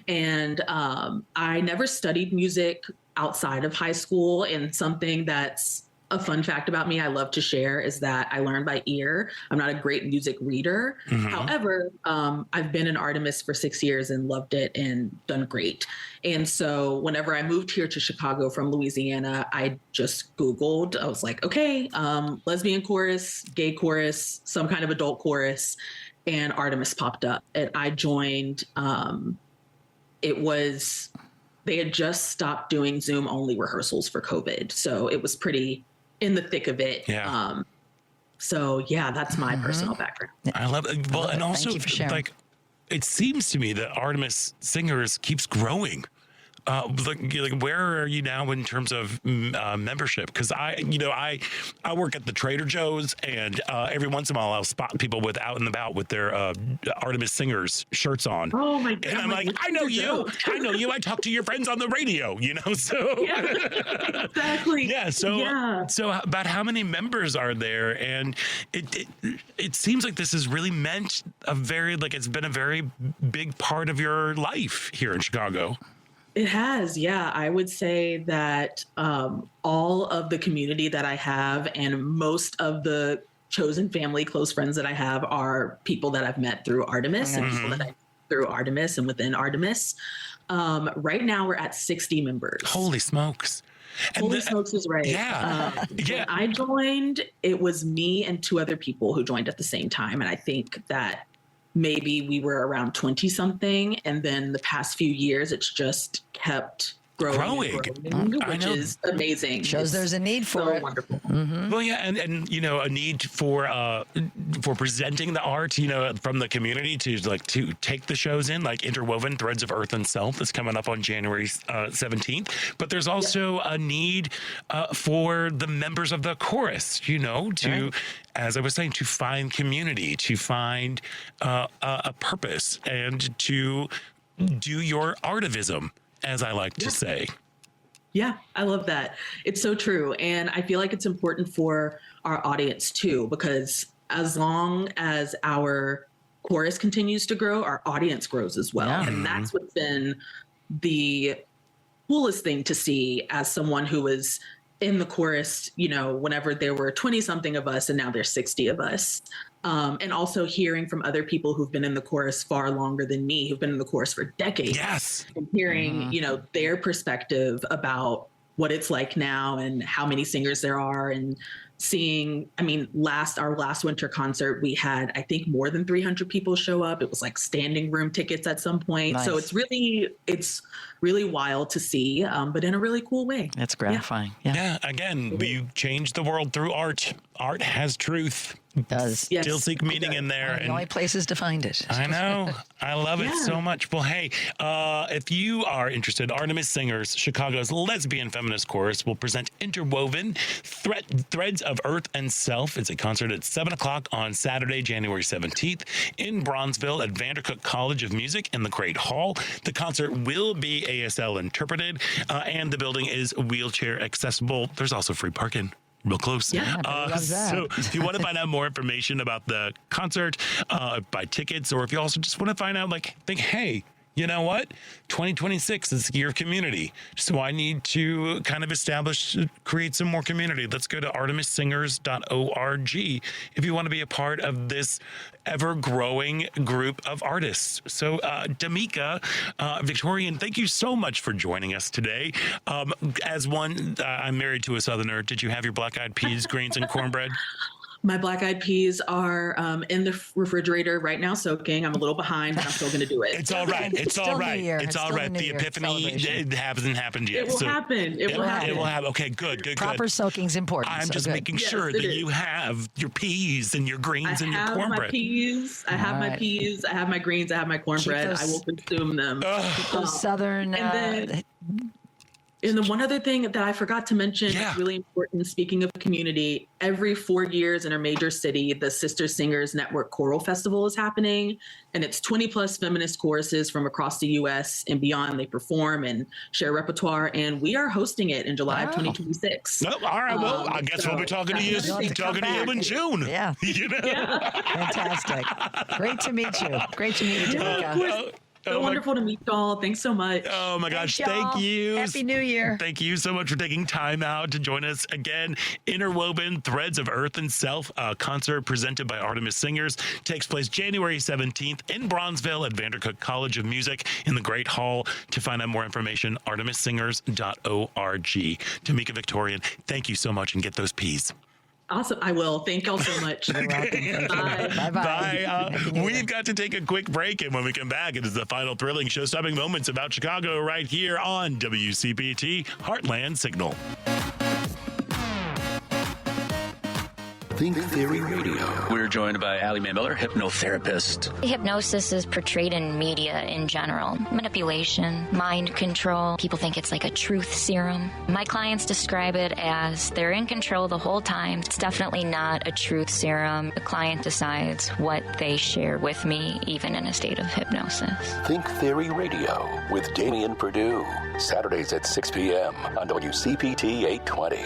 And I never studied music outside of high school. And something that's a fun fact about me I love to share is that I learn by ear. I'm not a great music reader. However, I've been in Artemis for 6 years and loved it and done great. And so whenever I moved here to Chicago from Louisiana, I just Googled. I was like, okay, lesbian chorus, gay chorus, some kind of adult chorus, and Artemis popped up. And I joined. They had just stopped doing Zoom only rehearsals for COVID. So it was pretty in the thick of it. Yeah. So yeah, that's my personal background. I love it. Well, and also it seems to me that Artemis Singers keeps growing. Where are you now in terms of membership? Because I work at the Trader Joe's, and every once in a while I'll spot people out and about with their Artemis Singers shirts on. Oh my god! And I'm like, I know you. I talk to your friends on the radio. So exactly. Yeah. So about how many members are there? And it seems like this has really meant it's been a very big part of your life here in Chicago. It has, yeah. I would say that all of the community that I have and most of the chosen family, close friends that I have are people that I've met through Artemis and people that I through Artemis and within Artemis. Right now, we're at 60 members. Holy smokes. Holy smokes is right. Yeah. When I joined, it was me and 2 other people who joined at the same time. And I think that maybe we were around 20 something. And then the past few years, it's just kept growing. Which is amazing. Shows there's a need for it. Wonderful. Mm-hmm. Well, yeah, and you know, a need for presenting the art, you know, from the community to take the shows in, like Interwoven Threads of Earth and Self that's coming up on January 17th. But there's also a need for the members of the chorus, you know, to, as I was saying, to find community, to find a purpose, and to do your artivism, as I like to say. Yeah, I love that. It's so true. And I feel like it's important for our audience too, because as long as our chorus continues to grow, our audience grows as well. Yeah. And that's what's been the coolest thing to see as someone who was in the chorus, you know, whenever there were 20 something of us and now there's 60 of us. And also hearing from other people who've been in the chorus far longer than me, who've been in the chorus for decades. Yes. And hearing, you know, their perspective about what it's like now and how many singers there are, and seeing, I mean, our last winter concert, we had, I think, more than 300 people show up. It was like standing room tickets at some point. Nice. So it's really wild to see, but in a really cool way. It's gratifying. Yeah. Again, we changed the world through art. Art has truth. It does. Yes. Still seek meaning in there. The only places to find it. I know. I love it so much. Well, hey, if you are interested, Artemis Singers, Chicago's lesbian feminist chorus, will present Interwoven Threads of Earth and Self. It's a concert at 7 o'clock on Saturday, January 17th in Bronzeville at Vandercook College of Music in the Great Hall. The concert will be ASL interpreted, and the building is wheelchair accessible. There's also free parking. Real close. Yeah, so if you want to find out more information about the concert, buy tickets, or if you also just want to find out, hey, you know what? 2026 is the year of community. So I need to kind of create some more community. Let's go to artemissingers.org if you want to be a part of this ever-growing group of artists. So Damika, Victorian, thank you so much for joining us today. As one, I'm married to a Southerner. Did you have your black-eyed peas, greens, and cornbread? My black-eyed peas are in the refrigerator right now soaking. I'm a little behind, but I'm still going to do it. It's all right. It's all right. It's all right. The epiphany, it hasn't happened yet. It will happen. It will happen. It will happen. Okay, good. Proper soaking's important. I'm just making sure that you have your peas and your greens and your cornbread. I have my peas. I have my greens. I have my cornbread. I will consume them. Those Southern... And the one other thing that I forgot to mention is really important, speaking of community, every 4 years in a major city, the Sister Singers Network Choral Festival is happening. And it's 20 plus feminist choruses from across the U.S. and beyond. They perform and share repertoire. And we are hosting it in July of 2026. Oh, all right. Well, I guess we'll be talking to you in June. Yeah. You know? Fantastic. Great to meet you. Great to meet you, Damika. So wonderful to meet y'all. Thanks so much. Oh my gosh. Thank you. Happy New Year. Thank you so much for taking time out to join us again. Interwoven Threads of Earth and Self, a concert presented by Artemis Singers, takes place January 17th in Bronzeville at Vandercook College of Music in the Great Hall. To find out more information, artemissingers.org. Damika Victorian, thank you so much, and get those peas. Awesome. I will. Thank y'all so much. You're welcome. Bye. Bye. We've got to take a quick break, and when we come back, it is the final thrilling show-stopping moments about Chicago right here on WCPT Heartland Signal. Think Theory Radio. We're joined by Allie Mae Miller, hypnotherapist. Hypnosis is portrayed in media in general. Manipulation, mind control. People think it's like a truth serum. My clients describe it as they're in control the whole time. It's definitely not a truth serum. The client decides what they share with me, even in a state of hypnosis. Think Theory Radio with Damian Perdue. Saturdays at 6 p.m. on WCPT 820.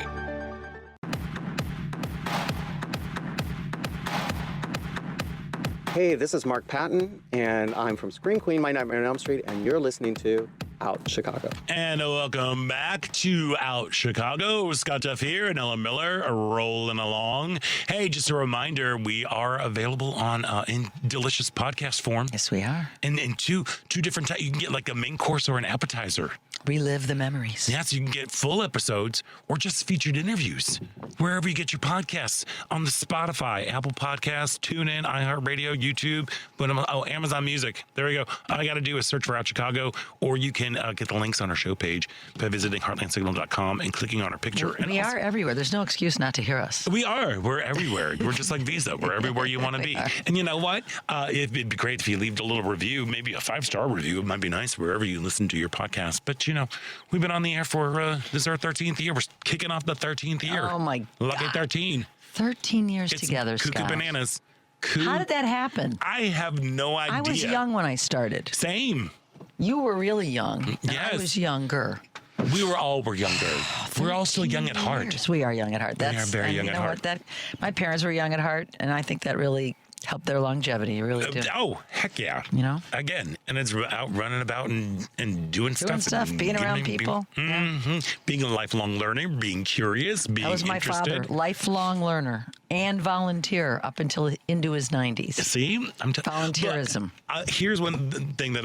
Hey, this is Mark Patton, and I'm from Scream Queen, My Nightmare on Elm Street, and you're listening to Out Chicago. And welcome back to Out Chicago. Scott Duff here and Ella Miller rolling along. Hey, just a reminder, we are available on in delicious podcast form. Yes, we are. And in two different types. You can get like a main course or an appetizer. Relive the memories. Yeah, so you can get full episodes or just featured interviews wherever you get your podcasts, on the Spotify, Apple Podcasts, TuneIn, iHeartRadio, YouTube, Amazon Music. There you go. All you got to do is search for Out Chicago, or you can get the links on our show page by visiting heartlandsignal.com and clicking on our picture. We are everywhere. There's no excuse not to hear us. We are. We're everywhere. We're just like Visa. We're everywhere you want to be. And you know what? It'd be great if you leave a little review, maybe a 5-star review. It might be nice wherever you listen to your podcast. But, we've been on the air for, this is our 13th year. We're kicking off the 13th year. Oh, my God. Lucky 13. 13 years together, cuckoo Scott. bananas. How did that happen? I have no idea. I was young when I started. Same. You were really young. Yes. I was younger. We were younger. We're all still young at heart. Yes, we are young at heart. We are very young at heart. My parents were young at heart, and I think that really helped their longevity. You really do. Oh, heck yeah. Again, and it's out running about and doing stuff. Being around people. Being a lifelong learner, being curious, being interested. That was my father, lifelong learner and volunteer up until into his 90s. See? Volunteerism. Here's one thing that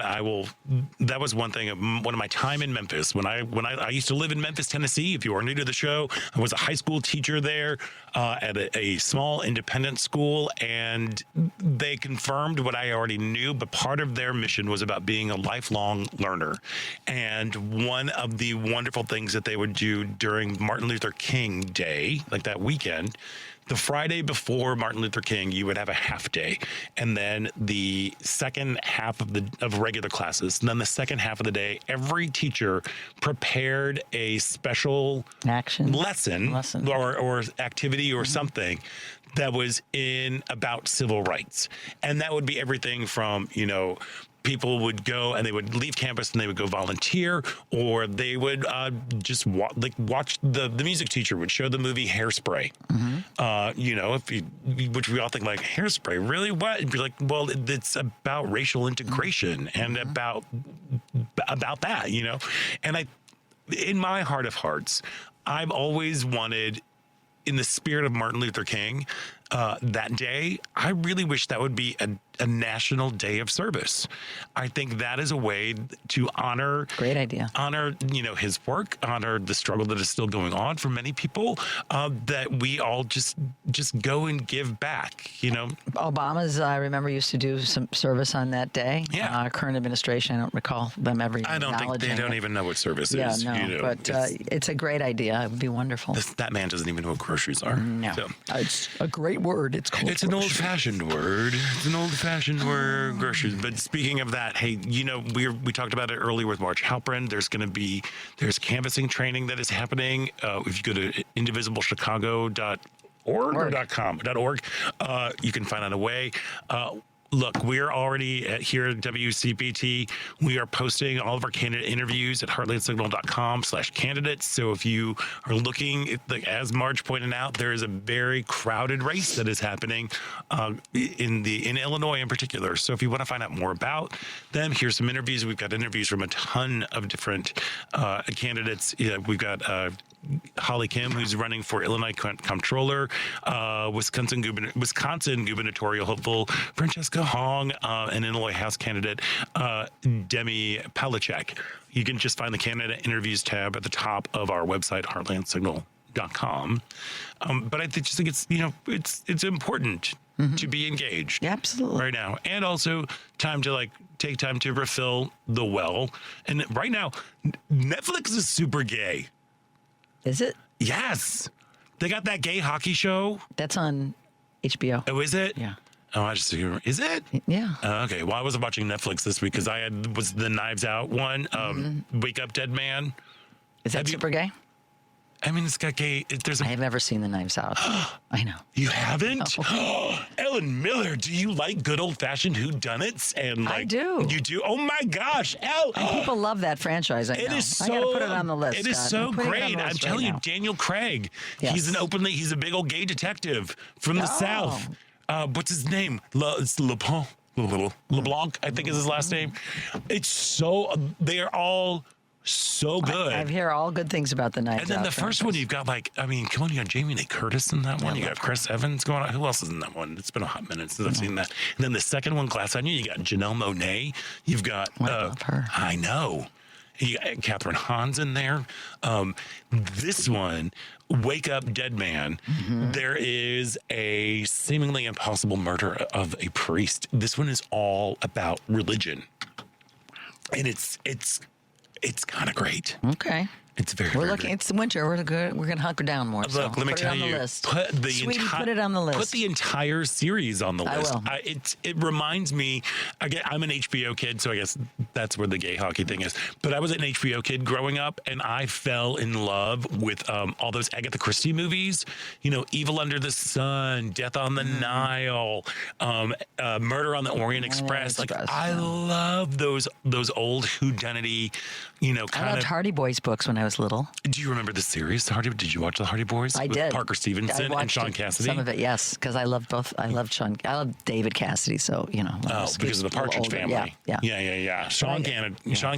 was one thing, one of my time in Memphis. When I used to live in Memphis, Tennessee, if you are new to the show, I was a high school teacher there at a small independent school, and they confirmed what I already knew, but part of their mission was about being a lifelong learner. And one of the wonderful things that they would do during Martin Luther King Day, like that weekend, the Friday before Martin Luther King, you would have a half day, and then the second half of regular classes. And then the second half of the day, every teacher prepared a special lesson. or activity or something that was about civil rights. And that would be everything from, people would go and they would leave campus and they would go volunteer, or they would just watch the music teacher would show the movie Hairspray. Which we all think like, Hairspray, really? What? And be like, well, it's about racial integration and about that, And in my heart of hearts, I've always wanted, in the spirit of Martin Luther King, that day, I really wish that would be a national day of service. I think that is a way to honor. Great idea. Honor, his work, honor the struggle that is still going on for many people, that we all just go and give back, Obama's, I remember, used to do some service on that day. Yeah. Current administration, I don't recall them ever I don't think they don't even know what service is. But it's a great idea. It would be wonderful. That man doesn't even know what groceries are. No. So. It's a great word. It's an old-fashioned word. It's an old-fashioned word, groceries. But speaking of that, hey, we talked about it earlier with Marj Halperin. There's canvassing training that is happening. If you go to indivisibleschicago.org, you can find out a way. Look, we're already here at WCPT. We are posting all of our candidate interviews at heartlandsignal.com/candidates. So if you are looking, as Marj pointed out, there is a very crowded race that is happening in Illinois in particular. So if you want to find out more about them, here's some interviews. We've got interviews from a ton of different candidates. We've got Holly Kim, who's running for Illinois Comptroller, Wisconsin gubernatorial hopeful Francesca Hong, an Illinois House candidate, Demi Palachek. You can just find the candidate interviews tab at the top of our website, heartlandsignal.com. But I just think it's important to be engaged. Absolutely. Right now. And also time to take time to refill the well. And right now, Netflix is super gay. Is it? Yes. They got that gay hockey show. That's on HBO. Oh, is it? Yeah. Oh, is it? Yeah. Okay. Well, I wasn't watching Netflix this week because was the Knives Out one. Wake Up Dead Man. Is that super gay? I mean, it's got gay. I have never seen the Knives Out. I know. You haven't? No. Ellen Miller, do you like good old-fashioned whodunits? And I do. You do? Oh, my gosh. Elle. And people love that franchise, I know. I got to put it on the list, It is so great. I'm telling you, Daniel Craig. Yes. He's a big old gay detective from the South. What's his name? It's LeBlanc, I think is his last name. They are all so good. I hear all good things about the Knives Out. And then the first one, you've got come on, you got Jamie Lee Curtis in that one. You got Chris Evans going on. Who else is in that one? It's been a hot minute since I've seen that. And then the second one, Glass Onion, you got Janelle Monáe. You've got, I love her. I know. Catherine Hahn's in there. This one, Wake Up Dead Man. There is a seemingly impossible murder of a priest. This one is all about religion, and it's kind of great. Okay. It's very. We're very looking. great. It's the winter. We're gonna hunker down more. Look, so let me tell you. Put it on the list. Put the entire series on the list. I will. It reminds me. Again, I'm an HBO kid, so I guess that's where the gay hockey thing is. But I was an HBO kid growing up, and I fell in love with all those Agatha Christie movies. You know, Evil Under the Sun, Death on the Nile, Murder on the Orient Express. Like I love those old whodunity. You know, I loved Hardy Boys books when I was little. Do you remember the series? Did you watch the Hardy Boys? I with did. Parker Stevenson and Sean Cassidy. Some of it, yes, because I loved both. I loved David Cassidy. So you know. Because of the Partridge Family. Yeah. Sean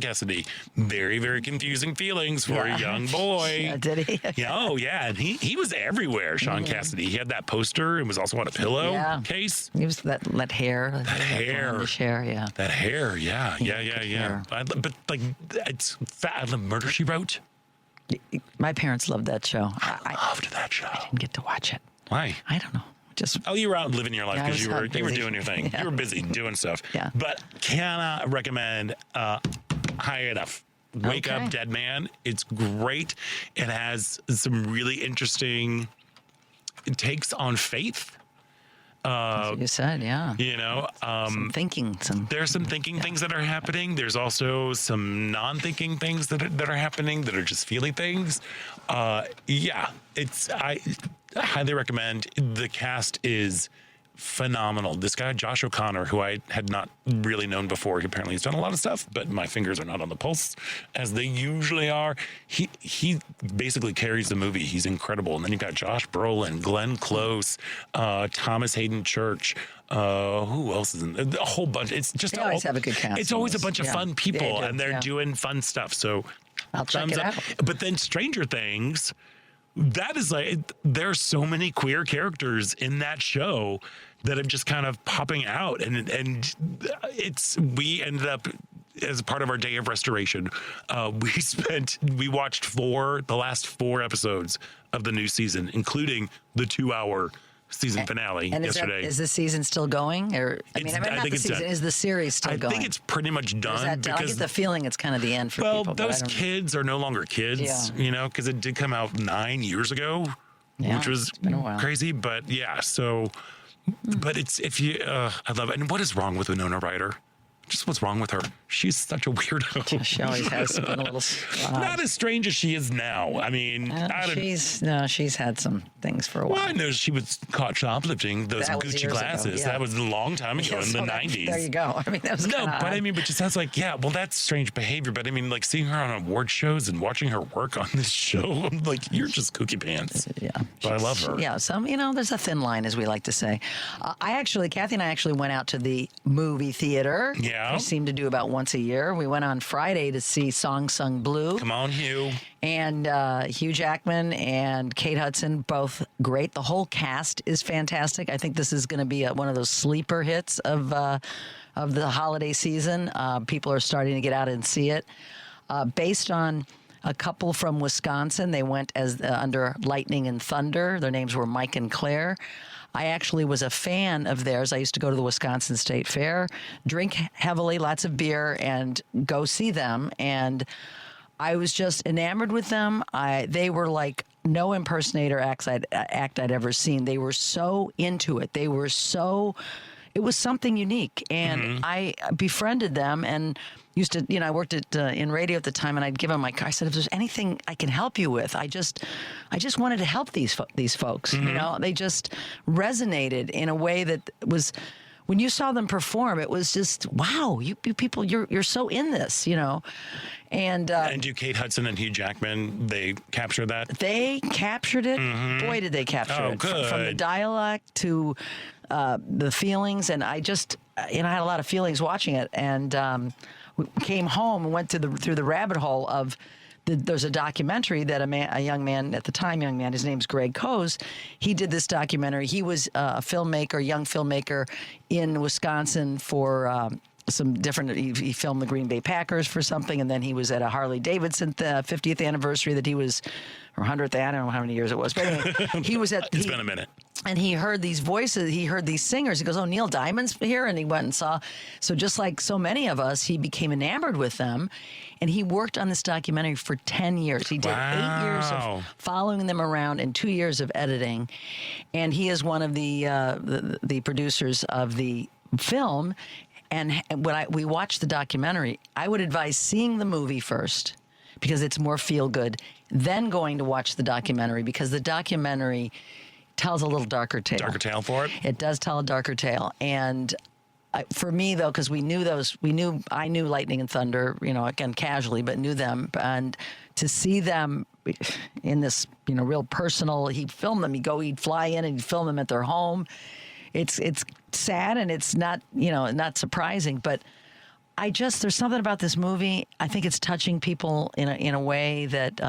Cassidy, very, very confusing feelings for a young boy. Yeah, did he? Yeah. And he was everywhere. Sean Cassidy. He had that poster and was also on a pillow case. He was that hair. That hair. Yeah. That hair. Yeah. Hair. But like it's fat. I love Murder, She Wrote. My parents loved that show. I loved that show. I didn't get to watch it. Why? I don't know. You were out living your life because you were doing your thing. Yeah. You were busy doing stuff. Yeah. But cannot recommend high enough. Wake Up Dead Man. It's great. It has some really interesting takes on faith. That's what you said, yeah. You know, there's some thinking things that are happening. There's also some non-thinking things that are happening that are just feeling things. I highly recommend. The cast is phenomenal. This guy, Josh O'Connor, who I had not really known before, apparently he's done a lot of stuff, but my fingers are not on the pulse as they usually are. He basically carries the movie. He's incredible. And then you've got Josh Brolin, Glenn Close, Thomas Hayden Church. Who else is in there? A whole bunch. It's just they always have a good cast. It's always a bunch of fun people, and they're doing fun stuff. So I'll check it out. But then Stranger Things, that is like, there are so many queer characters in that show that are just kind of popping out, and we ended up, as part of our day of restoration, we watched the last 4 episodes of the new season, including the 2-hour season finale yesterday. Is the season still going? Or I think it's done. Is the series still going? I think it's pretty much done. I get the feeling it's kind of the end for people. Well, those kids are no longer kids, you know, because it did come out 9 years ago, which was crazy. But but it's, I love it. And what is wrong with Winona Ryder? Just what's wrong with her? She's such a weirdo. She always has been a little not as strange as she is now. I mean, she's had some things for a while. Well, I know she was caught shoplifting those Gucci glasses. That was a long time ago in the 90s. There you go. I mean, that was but just sounds like, that's strange behavior. But I mean, like seeing her on award shows and watching her work on this show, I'm like, you're just cookie pants. Yeah, but I love her. Yeah, there's a thin line, as we like to say. Kathy and I actually went out to the movie theater. Yeah. We seem to do about once a year. We went on Friday to see Song Sung Blue. Come on, Hugh. And Hugh Jackman and Kate Hudson, both great. The whole cast is fantastic. I think this is going to be one of those sleeper hits of the holiday season. People are starting to get out and see it. Based on a couple from Wisconsin, they went as under Lightning and Thunder. Their names were Mike and Claire. I actually was a fan of theirs. I used to go to the Wisconsin State Fair, drink heavily, lots of beer, and go see them. And I was just enamored with them. They were like no impersonator act I'd ever seen. They were so into it. It was something unique. And I befriended them and used to, I worked in radio at the time, and I'd give them my car. I said, if there's anything I can help you with, I just wanted to help these folks. You know, they just resonated in a way that was, when you saw them perform, it was just, wow, you people, you're so in this, you know. And do Kate Hudson and Hugh Jackman, they capture that? They captured it. Boy, did they capture it. Good. From the dialect to the feelings, and I just, I had a lot of feelings watching it, and we came home and went through the rabbit hole of there's a documentary that a young man, his name's Greg Coase, he did this documentary. He was a young filmmaker in Wisconsin for some different. He filmed the Green Bay Packers for something, and then he was at a Harley Davidson 50th anniversary that he was, or 100th. I don't know how many years it was, but anyway, he was at. It's been a minute. And he heard these voices. He heard these singers. He goes, "Oh, Neil Diamond's here," and he went and saw. So just like so many of us, he became enamored with them, and he worked on this documentary for 10 years. He did 8 years of following them around and 2 years of editing, and he is one of the producers of the film. And when we watched the documentary, I would advise seeing the movie first because it's more feel good, then going to watch the documentary because the documentary tells a little darker tale. Darker tale for it? It does tell a darker tale. And for me, though, because I knew Lightning and Thunder, again, casually, but knew them. And to see them in this, real personal, he'd film them. He'd fly in and he'd film them at their home. It's sad and it's not, not surprising, but there's something about this movie. I think it's touching people in a way that,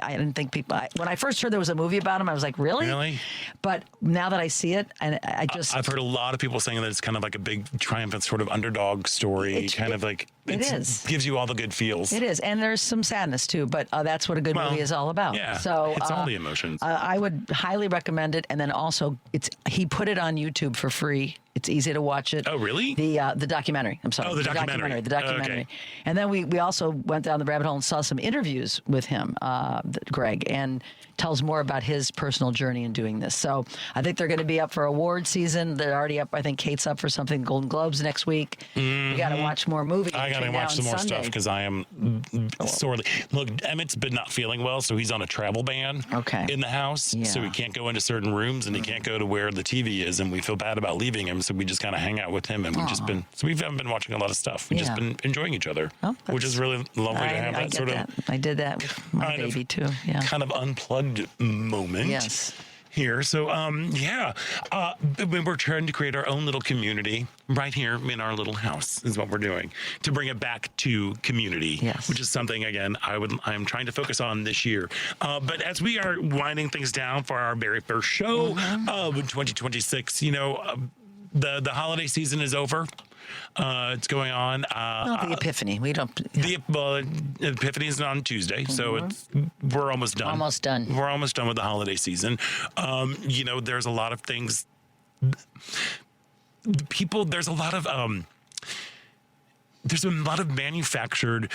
I didn't think people. When I first heard there was a movie about him, I was like, "Really?" Really? But now that I see it, and I've heard a lot of people saying that it's kind of like a big triumphant sort of underdog story, it gives you all the good feels. It is, and there's some sadness too. But that's what a good movie is all about. Yeah, so it's all the emotions. I would highly recommend it, and then also he put it on YouTube for free. It's easy to watch it. Oh, really? The documentary. I'm sorry. Oh, the documentary. The documentary. Okay. And then we also went down the rabbit hole and saw some interviews with him, Greg, and tells more about his personal journey in doing this. So I think they're going to be up for award season. They're already up. I think Kate's up for something, Golden Globes next week. Mm-hmm. We got to watch more movies. I got to watch some more stuff because I am sorely. Look, Emmett's been not feeling well, so he's on a travel ban in the house. Yeah. So he can't go into certain rooms and he can't go to where the TV is. And we feel bad about leaving him. So we just kind of hang out with him. And we haven't been watching a lot of stuff. We've just been enjoying each other, which is really lovely to have that sort of. I did that with my baby too. Yeah. Kind of unplugged moment. Yes. Here. So, we're trying to create our own little community right here in our little house is what we're doing to bring it back to community, which is something, again, I'm trying to focus on this year. But as we are winding things down for our very first show of 2026, the holiday season is over. It's going on. The Epiphany. We don't. The Epiphany is on Tuesday, so we're almost done. Almost done. We're almost done with the holiday season. There's a lot of things. There's a lot of manufactured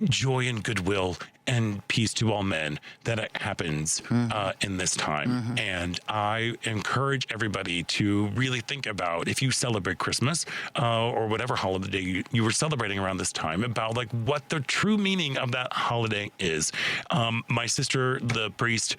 joy and goodwill and peace to all men that happens in this time. And I encourage everybody to really think about, if you celebrate Christmas or whatever holiday you were celebrating around this time, about like what the true meaning of that holiday is. My sister, the priest,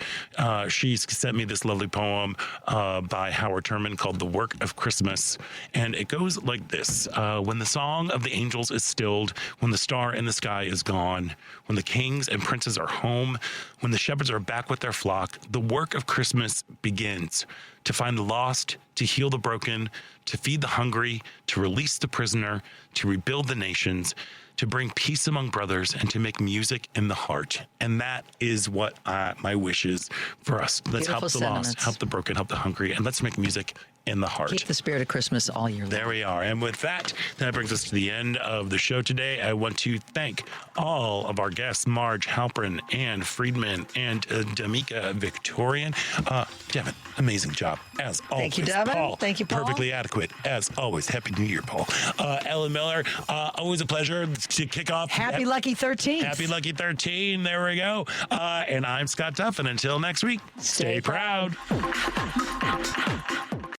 she sent me this lovely poem by Howard Turman called The Work of Christmas. And it goes like this. When the song of the angels is stilled, when the star in the sky is gone, when the kings and princes are home, when the shepherds are back with their flock, the work of Christmas begins. To find the lost, to heal the broken, to feed the hungry, to release the prisoner, to rebuild the nations, to bring peace among brothers, and to make music in the heart. And that is what my wish is for us. Let's help the lost, help the broken, help the hungry, and let's make music in the heart. Keep the spirit of Christmas all year long. There we are. And with that brings us to the end of the show today. I want to thank all of our guests, Marj Halperin, Ann Friedman, and Damika Victorian. Devin, amazing job, as always. Thank you, Devin. Paul, thank you, Paul. Perfectly adequate, as always. Happy New Year, Paul. Ellen Miller, always a pleasure to kick off. Happy Lucky 13th. Happy Lucky 13. There we go. And I'm Scott Duff, and until next week, stay proud.